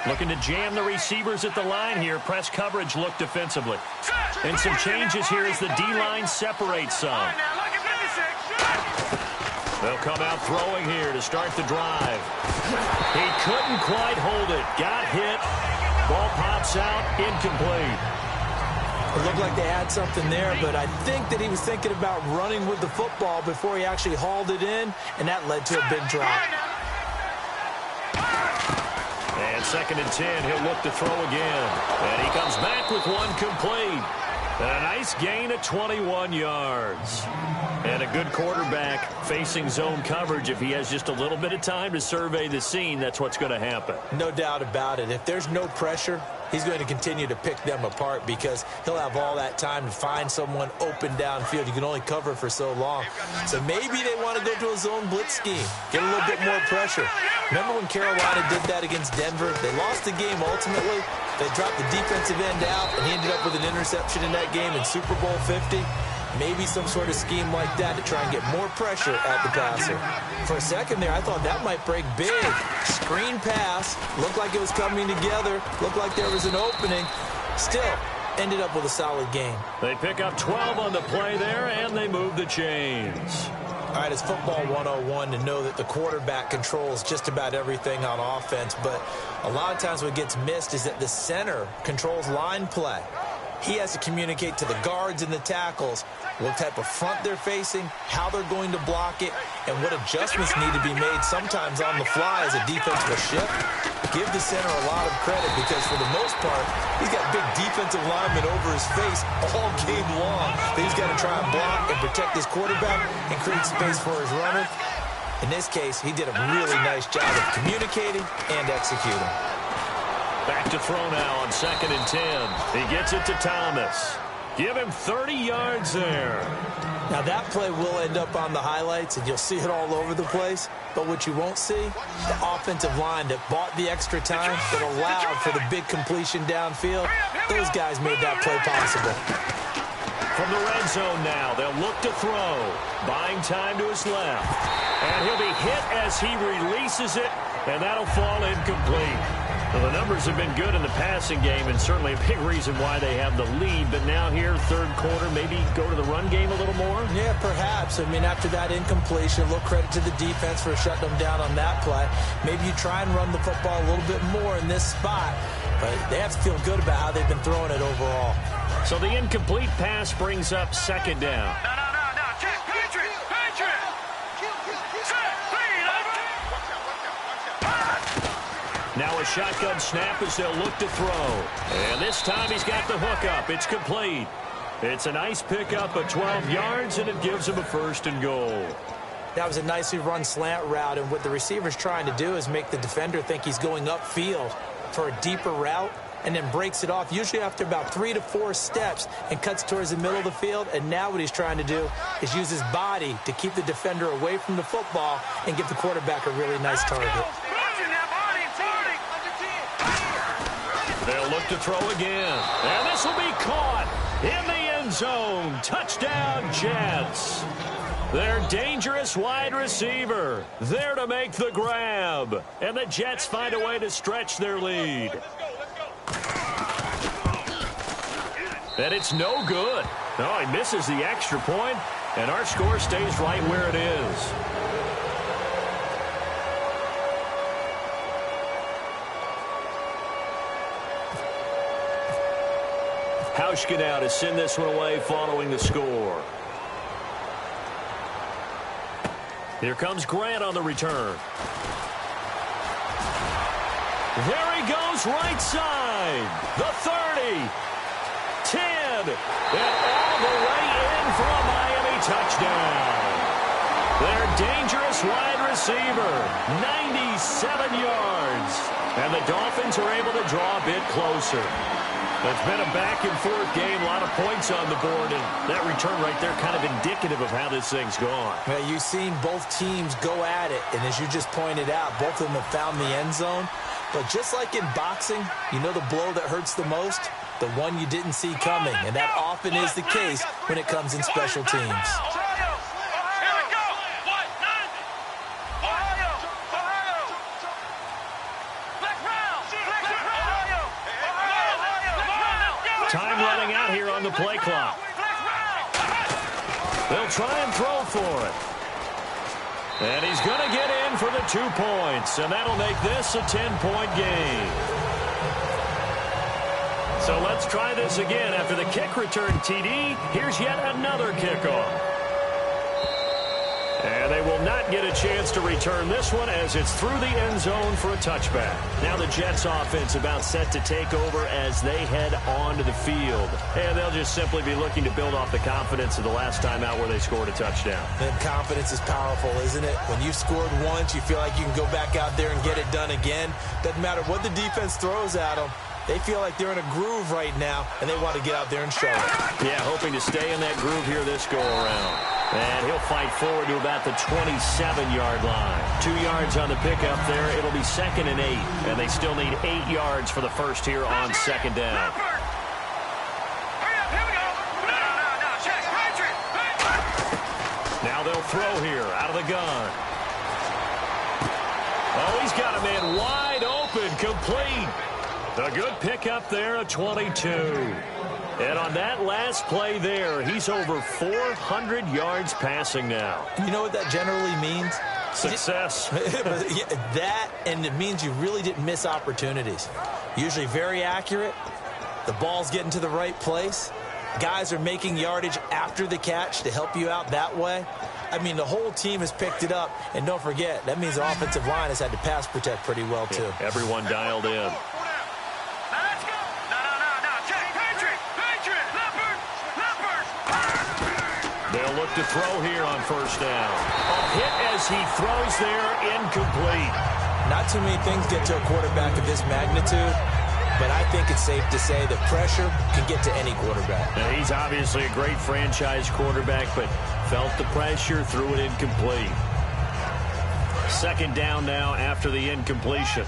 Speaker 2: Looking to jam the receivers at the line here. Press coverage look defensively. And some changes here as the D-line separates some. They'll come out throwing here to start the drive. He couldn't quite hold it. Got hit. Ball pops out. Incomplete.
Speaker 4: It looked like they had something there, but I think that he was thinking about running with the football before he actually hauled it in, and that led to a big drop.
Speaker 2: And 2nd and 10, he'll look to throw again. And he comes back with one complete. And a nice gain of 21 yards. And a good quarterback facing zone coverage. If he has just a little bit of time to survey the scene, that's what's going to happen.
Speaker 4: No doubt about it. If there's no pressure, he's going to continue to pick them apart because he'll have all that time to find someone open downfield. You can only cover for so long. So maybe they want to go to a zone blitz scheme, get a little bit more pressure. Remember when Carolina did that against Denver? They lost the game ultimately. They dropped the defensive end out, and he ended up with an interception in that game in Super Bowl 50. Maybe some sort of scheme like that to try and get more pressure at the passer. For a second there, I thought that might break big. Screen pass. Looked like it was coming together. Looked like there was an opening. Still, ended up with a solid game.
Speaker 2: They pick up 12 on the play there, and they move the chains.
Speaker 4: All right, it's football 101 to know that the quarterback controls just about everything on offense, but a lot of times what gets missed is that the center controls line play. He has to communicate to the guards and the tackles what type of front they're facing, how they're going to block it, and what adjustments need to be made sometimes on the fly as a defense will shift. Give the center a lot of credit because for the most part, he's got big defensive linemen over his face all game long. He's got to try and block and protect his quarterback and create space for his runner. In this case, he did a really nice job of communicating and executing.
Speaker 2: Back to throw now on 2nd and 10. He gets it to Thomas. Give him 30 yards there.
Speaker 4: Now that play will end up on the highlights, and you'll see it all over the place. But what you won't see, the offensive line that bought the extra time, that allowed for the big completion downfield, those guys made that play possible.
Speaker 2: From the red zone now, they'll look to throw. Buying time to his left. And he'll be hit as he releases it, and that'll fall incomplete. Well, the numbers have been good in the passing game, and certainly a big reason why they have the lead. But now here, third quarter, maybe go to the run game a little more?
Speaker 4: Yeah, perhaps. I mean, after that incompletion, a little credit to the defense for shutting them down on that play. Maybe you try and run the football a little bit more in this spot. But they have to feel good about how they've been throwing it overall.
Speaker 2: So the incomplete pass brings up 2nd down.
Speaker 3: No. Check. Patriot.
Speaker 2: Now a shotgun snap as they'll look to throw. And this time he's got the hook up. It's complete. It's a nice pickup of 12 yards, and it gives him a 1st and goal.
Speaker 4: That was a nicely run slant route, and what the receiver's trying to do is make the defender think he's going upfield for a deeper route, and then breaks it off, usually after about 3 to 4 steps, and cuts towards the middle of the field. And now what he's trying to do is use his body to keep the defender away from the football and give the quarterback a really nice target.
Speaker 2: They'll look to throw again. And this will be caught in the end zone. Touchdown, Jets. Their dangerous wide receiver there to make the grab. And the Jets find a way to stretch their lead. And it's no good. No, he misses the extra point, and our score stays right where it is. Hauschka now to send this one away following the score. Here comes Grant on the return. There he goes, right side. The 30. 10. And all the way in for a Miami touchdown. Their dangerous wide receiver, 97 yards. And the Dolphins are able to draw a bit closer. It's been a back-and-forth game, a lot of points on the board, and that return right there kind of indicative of how this thing's gone.
Speaker 4: Well, you've seen both teams go at it, and as you just pointed out, both of them have found the end zone. But just like in boxing, you know the blow that hurts the most? The one you didn't see coming, and that often is the case when it comes in special teams.
Speaker 2: Time running out here on the play clock. They'll try and throw for it. And he's going to get in for the 2 points, and that'll make this a 10-point game. So let's try this again. After the kick return TD, here's yet another kickoff. And they will not get a chance to return this one as it's through the end zone for a touchback. Now the Jets offense about set to take over as they head onto the field. And they'll just simply be looking to build off the confidence of the last time out where they scored a touchdown.
Speaker 4: And confidence is powerful, isn't it? When you've scored once, you feel like you can go back out there and get it done again. Doesn't matter what the defense throws at them. They feel like they're in a groove right now, and they want to get out there and show it.
Speaker 2: Yeah, hoping to stay in that groove here this go-around. And he'll fight forward to about the 27-yard line. 2 yards on the pickup there. It'll be 2nd and 8. And they still need 8 yards for the first here on 2nd down. Now they'll throw here out of the gun. Oh, he's got a man wide open, complete. A good pickup there, a 22. And on that last play there, he's over 400 yards passing now.
Speaker 4: You know what that generally means?
Speaker 2: Success.
Speaker 4: That, and it means you really didn't miss opportunities. Usually very accurate. The ball's getting to the right place. Guys are making yardage after the catch to help you out that way. I mean, the whole team has picked it up. And don't forget, that means the offensive line has had to pass protect pretty well, too.
Speaker 2: Yeah, everyone dialed in. They'll look to throw here on first down. A hit as he throws there, incomplete.
Speaker 4: Not too many things get to a quarterback of this magnitude, but I think it's safe to say that pressure can get to any quarterback.
Speaker 2: Now, he's obviously a great franchise quarterback, but felt the pressure, threw it incomplete. 2nd down now after the incompletion.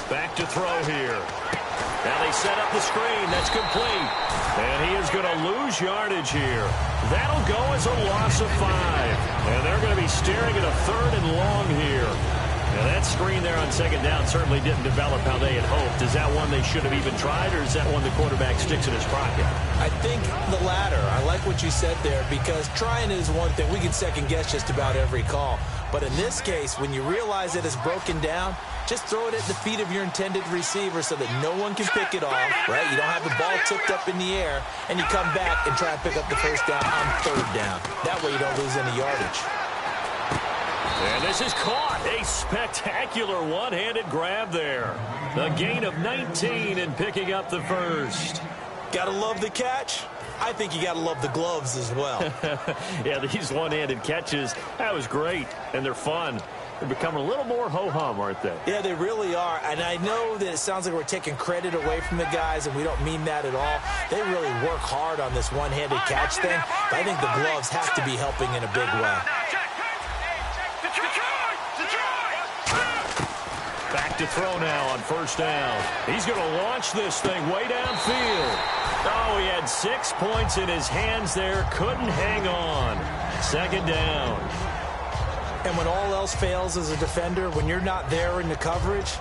Speaker 2: Back to throw here. Now they set up the screen. That's complete. And he is going to lose yardage here. That'll go as a loss of 5. And they're going to be staring at a 3rd and long here. Now that screen there on 2nd down certainly didn't develop how they had hoped. Is that one they should have even tried, or is that one the quarterback sticks in his pocket?
Speaker 4: I think the latter. I like what you said there, because trying is one thing. We can second-guess just about every call. But in this case, when you realize it is broken down, just throw it at the feet of your intended receiver so that no one can pick it off, right? You don't have the ball tipped up in the air, and you come back and try and pick up the first down on 3rd down. That way you don't lose any yardage.
Speaker 2: And this is caught. A spectacular one-handed grab there. A gain of 19 and picking up the first.
Speaker 4: Gotta love the catch. I think you gotta love the gloves as well.
Speaker 2: Yeah, these one-handed catches, that was great, and they're fun. They're becoming a little more ho-hum, aren't they?
Speaker 4: Yeah, they really are. And I know that it sounds like we're taking credit away from the guys, and we don't mean that at all. They really work hard on this one-handed catch thing, but I think the gloves have to be helping in a big way.
Speaker 2: Back to throw now on first down. He's going to launch this thing way downfield. Oh, he had 6 points in his hands there. Couldn't hang on. 2nd down.
Speaker 4: And when all else fails as a defender, when you're not there in the coverage,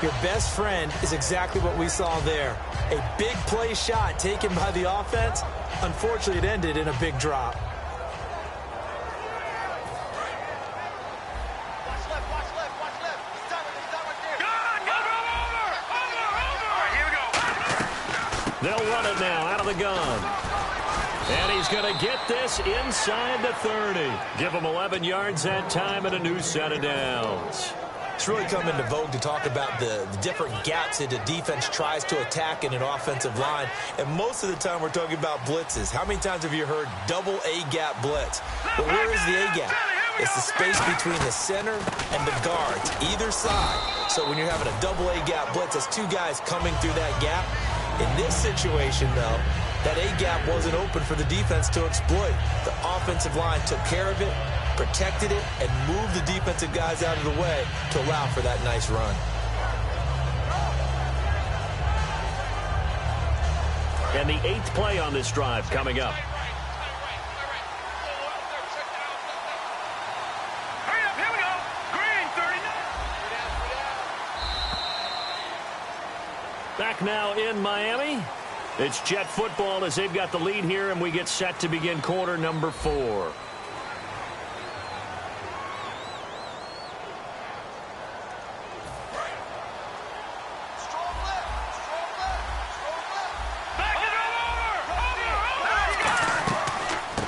Speaker 4: your best friend is exactly what we saw there. A big play shot taken by the offense. Unfortunately, it ended in a big drop.
Speaker 2: They'll run it now out of the gun. And he's going to get this inside the 30. Give him 11 yards that time and a new set of downs.
Speaker 4: It's really come into vogue to talk about the different gaps that the defense tries to attack in an offensive line. And most of the time we're talking about blitzes. How many times have you heard double A-gap blitz? But where is the A-gap? It's the space between the center and the guards, either side. So when you're having a double A-gap blitz, that's two guys coming through that gap. In this situation, though, that A-gap wasn't open for the defense to exploit. The offensive line took care of it, protected it, and moved the defensive guys out of the way to allow for that nice run.
Speaker 2: And the 8th play on this drive coming up.
Speaker 3: Here we go. Green, 39.
Speaker 2: Back now in Miami. It's Jet football as they've got the lead here, and we get set to begin quarter number 4.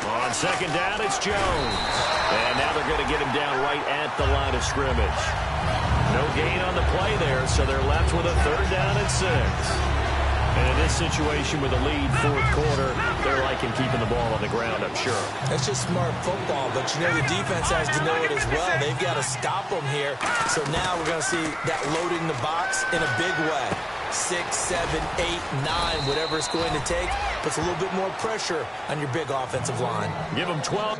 Speaker 2: On second down, it's Jones. And now they're going to get him down right at the line of scrimmage. No gain on the play there, so they're left with a 3rd down and 6. And in this situation with a lead 4th quarter, they're liking keeping the ball on the ground, I'm sure.
Speaker 4: That's just smart football, but you know the defense has to know it as well. They've got to stop them here. So now we're going to see that loading the box in a big way. 6, 7, 8, 9, whatever it's going to take, puts a little bit more pressure on your big offensive line.
Speaker 2: Give them 12.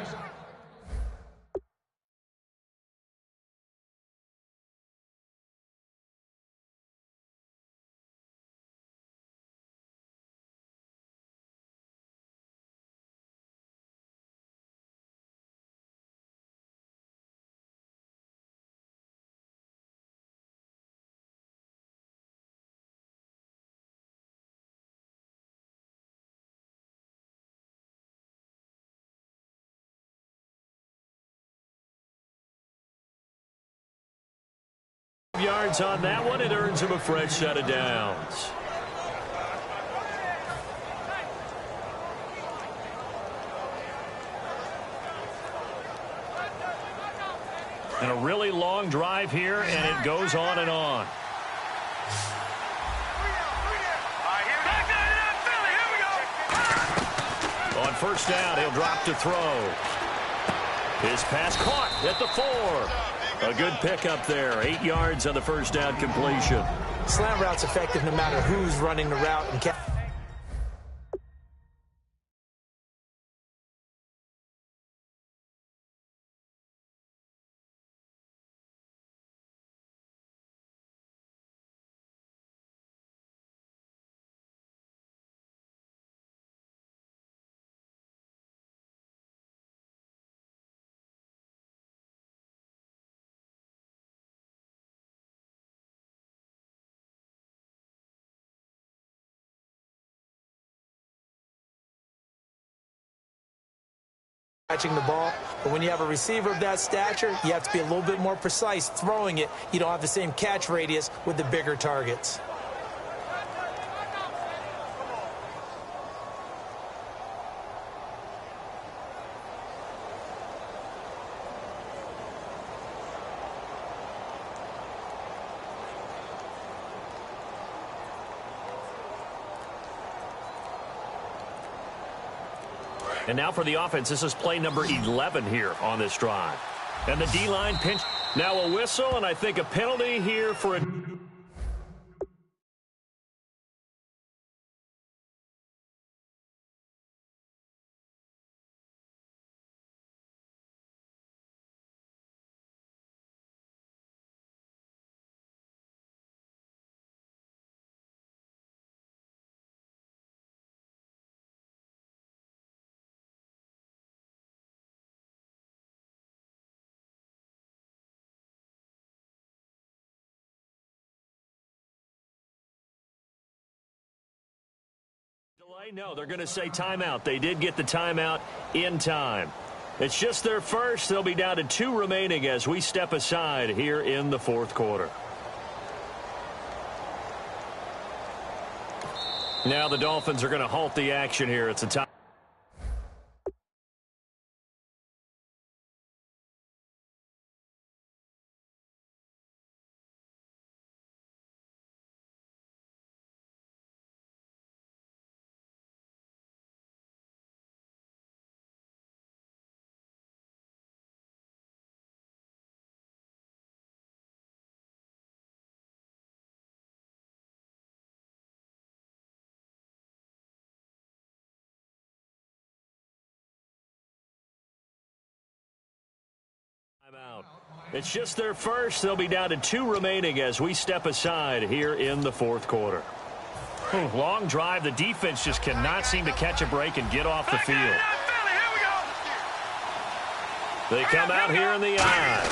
Speaker 2: Yards on that one. It earns him a fresh set of downs. And a really long drive here, and it goes on and on. On first down, he'll drop to throw. His pass caught at the 4. A good pickup there. 8 yards on the first down completion.
Speaker 4: Slant route's effective no matter who's running the route. And catching the ball, but when you have a receiver of that stature, you have to be a little bit more precise throwing it. You don't have the same catch radius with the bigger targets.
Speaker 2: And now for the offense, this is play number 11 here on this drive. And the D-line pinch. Now a whistle, and I think a penalty here for a... delay? No, they're going to say timeout. They did get the timeout in time. It's just their first. They'll be down to 2 remaining as we step aside here in the 4th quarter. Now the Dolphins are going to halt the action here. It's a time. Timeout. It's just their first. They'll be down to 2 remaining as we step aside here in the fourth quarter. Long drive. The defense just cannot seem to catch a break and get off the field. They come out here in the eye.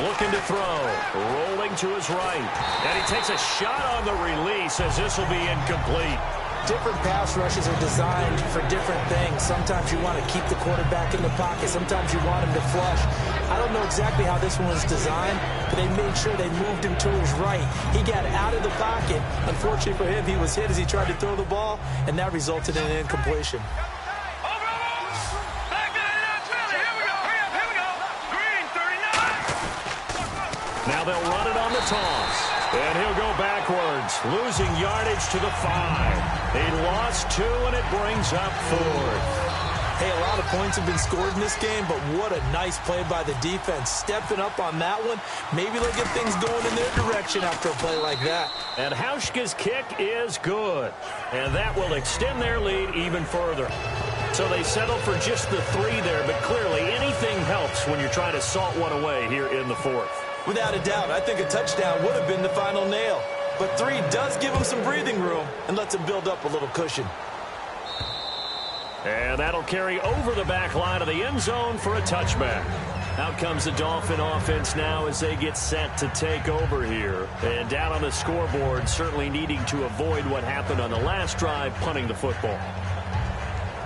Speaker 2: Looking to throw. Rolling to his right. And he takes a shot on the release as this will be incomplete.
Speaker 4: Different pass rushes are designed for different things. Sometimes you want to keep the quarterback in the pocket. Sometimes you want him to flush. I don't know exactly how this one was designed, but they made sure they moved him to his right. He got out of the pocket. Unfortunately for him, he was hit as he tried to throw the ball, and that resulted in an incompletion.
Speaker 2: Now they'll run it on the toss. And he'll go backwards, losing yardage to the 5. He lost 2, and it brings up 4th.
Speaker 4: Hey, a lot of points have been scored in this game, but what a nice play by the defense. Stepping up on that one. Maybe they'll get things going in their direction after a play like that.
Speaker 2: And Hauschka's kick is good. And that will extend their lead even further. So they settle for just the 3 there, but clearly anything helps when you're trying to salt one away here in the 4th.
Speaker 4: Without a doubt, I think a touchdown would have been the final nail. But 3 does give them some breathing room and lets them build up a little cushion.
Speaker 2: And that'll carry over the back line of the end zone for a touchback. Out comes the Dolphin offense now as they get set to take over here. And down on the scoreboard, certainly needing to avoid what happened on the last drive, punting the football.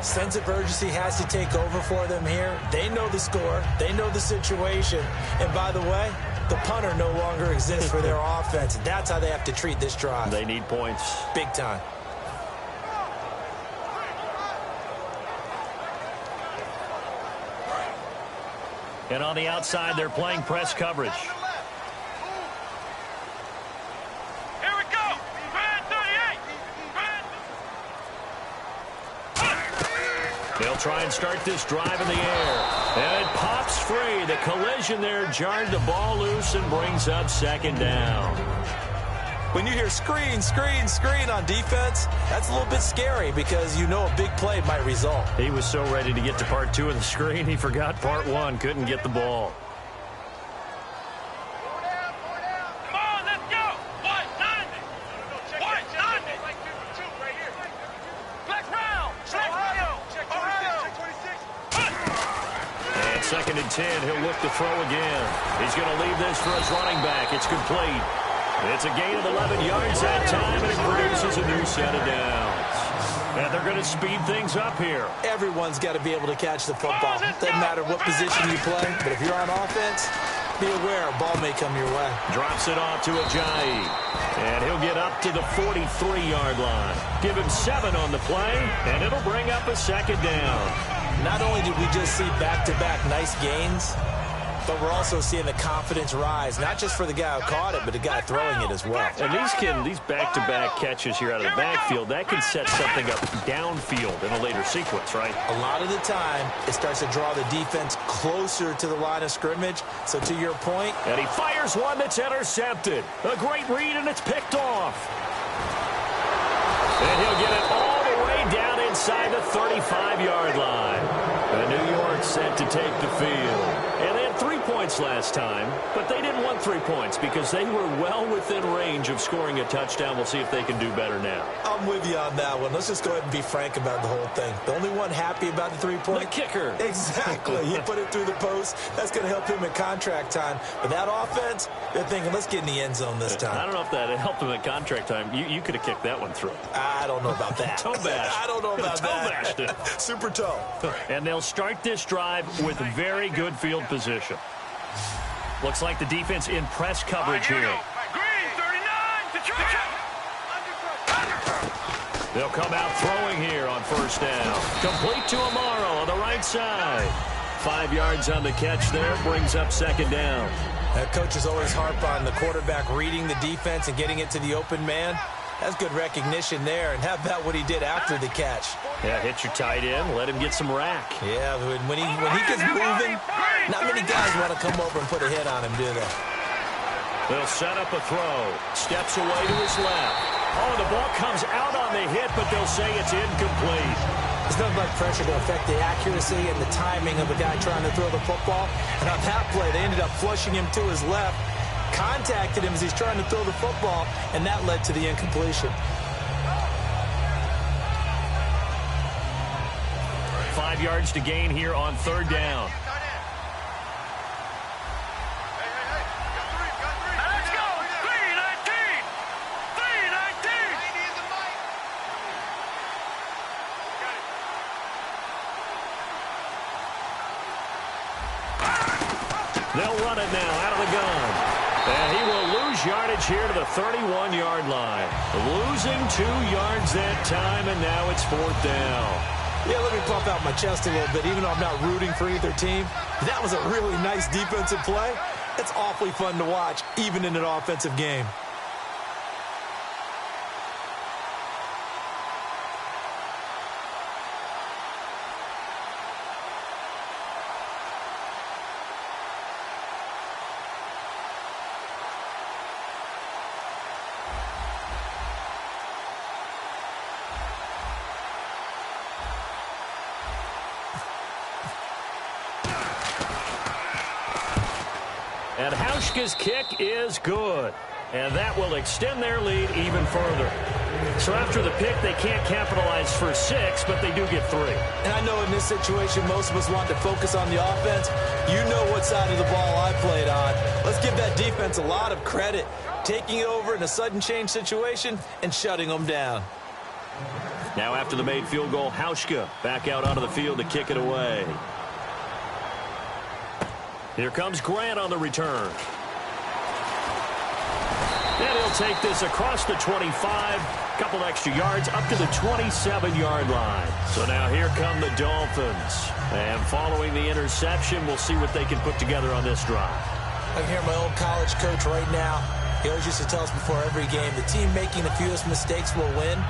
Speaker 4: Sense of urgency has to take over for them here. They know the score. They know the situation. And by the way, the punter no longer exists for their offense. That's how they have to treat this drive.
Speaker 2: They need points.
Speaker 4: Big time.
Speaker 2: And on the outside, they're playing press coverage.
Speaker 3: Here we go. Brand 38.
Speaker 2: They'll try and start this drive in the air. And it pops free. The collision there jarred the ball loose and brings up 2nd down.
Speaker 4: When you hear screen, screen, screen on defense, that's a little bit scary because you know a big play might result.
Speaker 2: He was so ready to get to part 2 of the screen, he forgot part 1, couldn't get the ball.
Speaker 3: Come on, let's go. 190. 190. Flex round. Ohio.
Speaker 2: And 2nd and 10, he'll look to throw again. He's going to leave this for his running back. It's complete. It's a gain of 11 yards that time, and it produces a new set of downs. And they're going to speed things up here.
Speaker 4: Everyone's got to be able to catch the football. Doesn't matter what position you play, but if you're on offense, be aware a ball may come your way.
Speaker 2: Drops it off to Ajayi. And he'll get up to the 43-yard line. Give him 7 on the play, and it'll bring up a 2nd down.
Speaker 4: Not only did we just see back-to-back nice gains, but we're also seeing the confidence rise, not just for the guy who caught it, but the guy throwing it as well.
Speaker 2: And these back-to-back catches here out of the backfield, that can set something up downfield in a later sequence, right?
Speaker 4: A lot of the time, it starts to draw the defense closer to the line of scrimmage. So to your point.
Speaker 2: And he fires one that's intercepted. A great read, and it's picked off. And he'll get it all the way down inside the 35-yard line. And New York set to take the field. And they had 3 points last time, but they didn't want 3 points because they were well within range of scoring a touchdown. We'll see if they can do better now.
Speaker 4: I'm with you on that one. Let's just go ahead and be frank about the whole thing. The only one happy about the 3-point.
Speaker 2: The kicker.
Speaker 4: Exactly. He put it through the post. That's going to help him at contract time. But that offense, they're thinking, let's get in the end zone this time.
Speaker 2: I don't know if that helped him at contract time. You could have kicked that one through.
Speaker 4: I don't know about that.
Speaker 2: Toe bash.
Speaker 4: I don't know about
Speaker 2: toe
Speaker 4: that.
Speaker 2: Bashed it.
Speaker 4: Super toe.
Speaker 2: And they'll start this drive with very good field position. Looks like the defense in press coverage here.
Speaker 3: Green 39.
Speaker 2: They'll come out throwing here on 1st down. Complete to Amaro on the right side. 5 yards on the catch there. Brings up 2nd down.
Speaker 4: Coaches always harp on the quarterback reading the defense and getting it to the open man. That's good recognition there. And how about what he did after the catch?
Speaker 2: Yeah, hit your tight end. Let him get some rack.
Speaker 4: Yeah, when he gets moving, not many guys want to come over and put a hit on him, do they?
Speaker 2: They'll set up a throw. Steps away to his left. Oh, the ball comes out on the hit, but they'll say it's incomplete.
Speaker 4: There's nothing like pressure to affect the accuracy and the timing of a guy trying to throw the football. And on that play, they ended up flushing him to his left, contacted him as he's trying to throw the football, and that led to the incompletion.
Speaker 2: 5 yards to gain here on third down.
Speaker 3: Let's go! 319! 319!
Speaker 2: They'll run it now out of the gun. And he will lose yardage here to the 31-yard line. Losing 2 yards that time, and now it's fourth down.
Speaker 4: Yeah, let me pump out my chest a little bit, even though I'm not rooting for either team. That was a really nice defensive play. It's awfully fun to watch, even in an offensive game.
Speaker 2: And Hauschka's kick is good. And that will extend their lead even further. So after the pick, they can't capitalize for 6, but they do get 3.
Speaker 4: And I know in this situation, most of us want to focus on the offense. You know what side of the ball I played on. Let's give that defense a lot of credit, taking it over in a sudden change situation and shutting them down.
Speaker 2: Now after the made field goal, Hauschka back out onto the field to kick it away. Here comes Grant on the return. And he'll take this across the 25, couple extra yards up to the 27-yard line. So now here come the Dolphins. And following the interception, we'll see what they can put together on this drive.
Speaker 4: I can hear my old college coach right now. He always used to tell us before every game, the team making the fewest mistakes will win.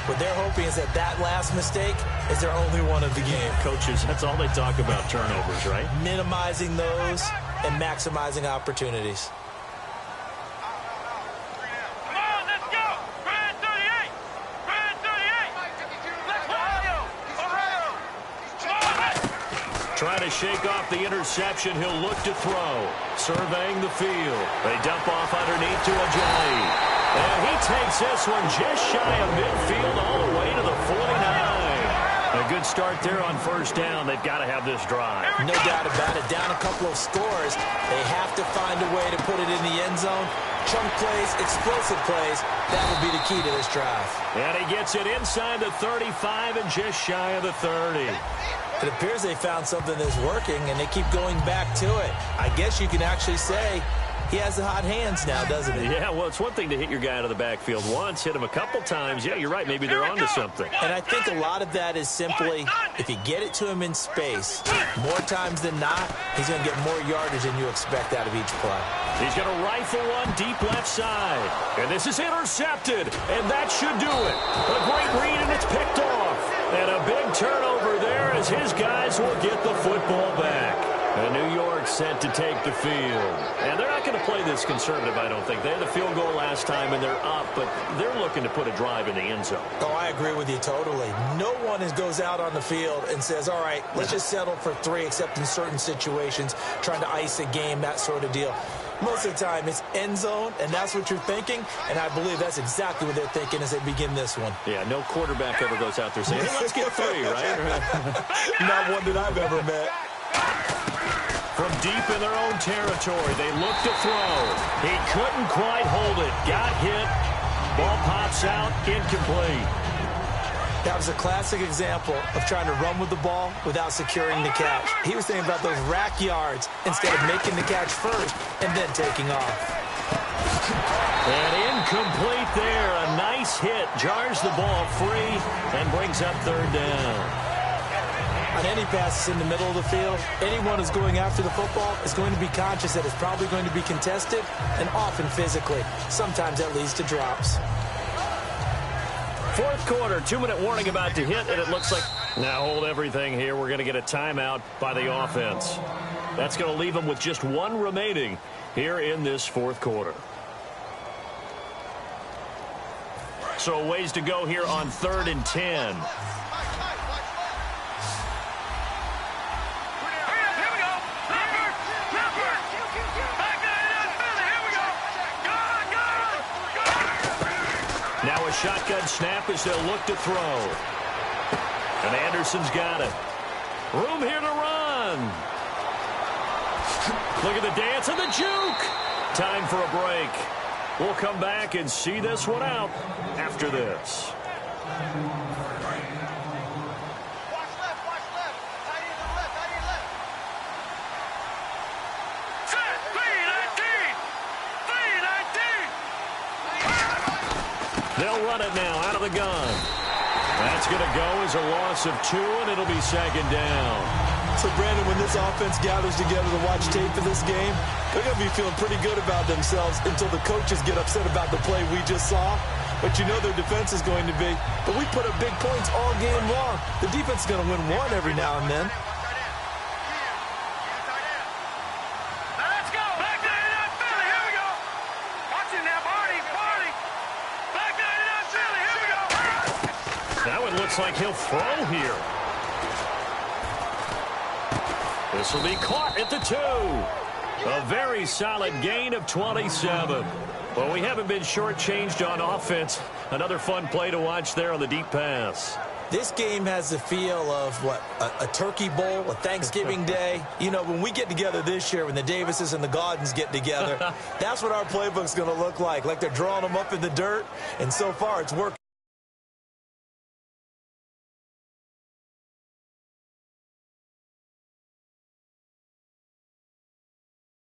Speaker 4: What they're hoping is that last mistake is their only one of the game.
Speaker 2: Coaches, that's all they talk about, turnovers, right?
Speaker 4: Minimizing those and maximizing opportunities.
Speaker 3: Come on, let's go! Grand 38! Grand 38! Let's Ohio! Ohio! Come on, let's...
Speaker 2: Trying to shake off the interception. He'll look to throw. Surveying the field. They dump off underneath to Ajayi. And he takes this one just shy of midfield all the way to the 49. A good start there on first down. They've got to have this drive.
Speaker 4: No doubt about it. Down a couple of scores. They have to find a way to put it in the end zone. Chunk plays, explosive plays. That will be the key to this drive.
Speaker 2: And he gets it inside the 35 and just shy of the 30.
Speaker 4: It appears they found something that's working, and they keep going back to it. I guess you can actually say he has the hot hands now, doesn't he?
Speaker 2: Yeah, well, it's one thing to hit your guy out of the backfield once, hit him a couple times. Yeah, you're right. Maybe they're onto something.
Speaker 4: And I think a lot of that is simply, if you get it to him in space, more times than not, he's going to get more yardage than you expect out of each play.
Speaker 2: He's going to rifle one deep left side. And this is intercepted. And that should do it. A great read, and it's picked off. And a big turnover there as his guys will get the football back. And New York set to take the field. And they're not going to play this conservative, I don't think. They had the field goal last time, and they're up, but they're looking to put a drive in the end zone.
Speaker 4: Oh, I agree with you totally. No one goes out on the field and says, all right, let's just settle for 3, except in certain situations, trying to ice a game, that sort of deal. Most of the time, it's end zone, and that's what you're thinking, and I believe that's exactly what they're thinking as they begin this one.
Speaker 2: Yeah, no quarterback ever goes out there saying, hey, let's get 3, right?
Speaker 4: Not one that I've ever met.
Speaker 2: From deep in their own territory, they look to throw. He couldn't quite hold it. Got hit. Ball pops out. Incomplete.
Speaker 4: That was a classic example of trying to run with the ball without securing the catch. He was thinking about those rack yards instead of making the catch first and then taking off.
Speaker 2: And incomplete there. A nice hit. Jars the ball free and brings up third down.
Speaker 4: On any passes in the middle of the field, anyone who's going after the football is going to be conscious that it's probably going to be contested and often physically. Sometimes that leads to drops.
Speaker 2: Fourth quarter, 2-minute warning about to hit, and it looks like, now hold everything here. We're going to get a timeout by the offense. That's going to leave them with just 1 remaining here in this fourth quarter. So a ways to go here on 3rd and 10. shotgun snap as they'll look to throw. And Anderson's got it. Room here to run. Look at the dance and the juke. Time for a break. We'll come back and see this one out after this. They'll run it now out of the gun. That's going to go as a loss of 2, and it'll be 2nd down.
Speaker 4: So, Brandon, when this offense gathers together to watch tape for this game, they're going to be feeling pretty good about themselves until the coaches get upset about the play we just saw. But you know their defense is going to be. But we put up big points all game long. The defense is going to win one every now and then.
Speaker 2: Looks like he'll throw here. This will be caught at the 2. A very solid gain of 27. Well, we haven't been shortchanged on offense. Another fun play to watch there on the deep pass.
Speaker 4: This game has the feel of, what, a turkey bowl, a Thanksgiving day. You know, when we get together this year, when the Davises and the Gaudens get together, that's what our playbook's going to look like they're drawing them up in the dirt, and so far it's working.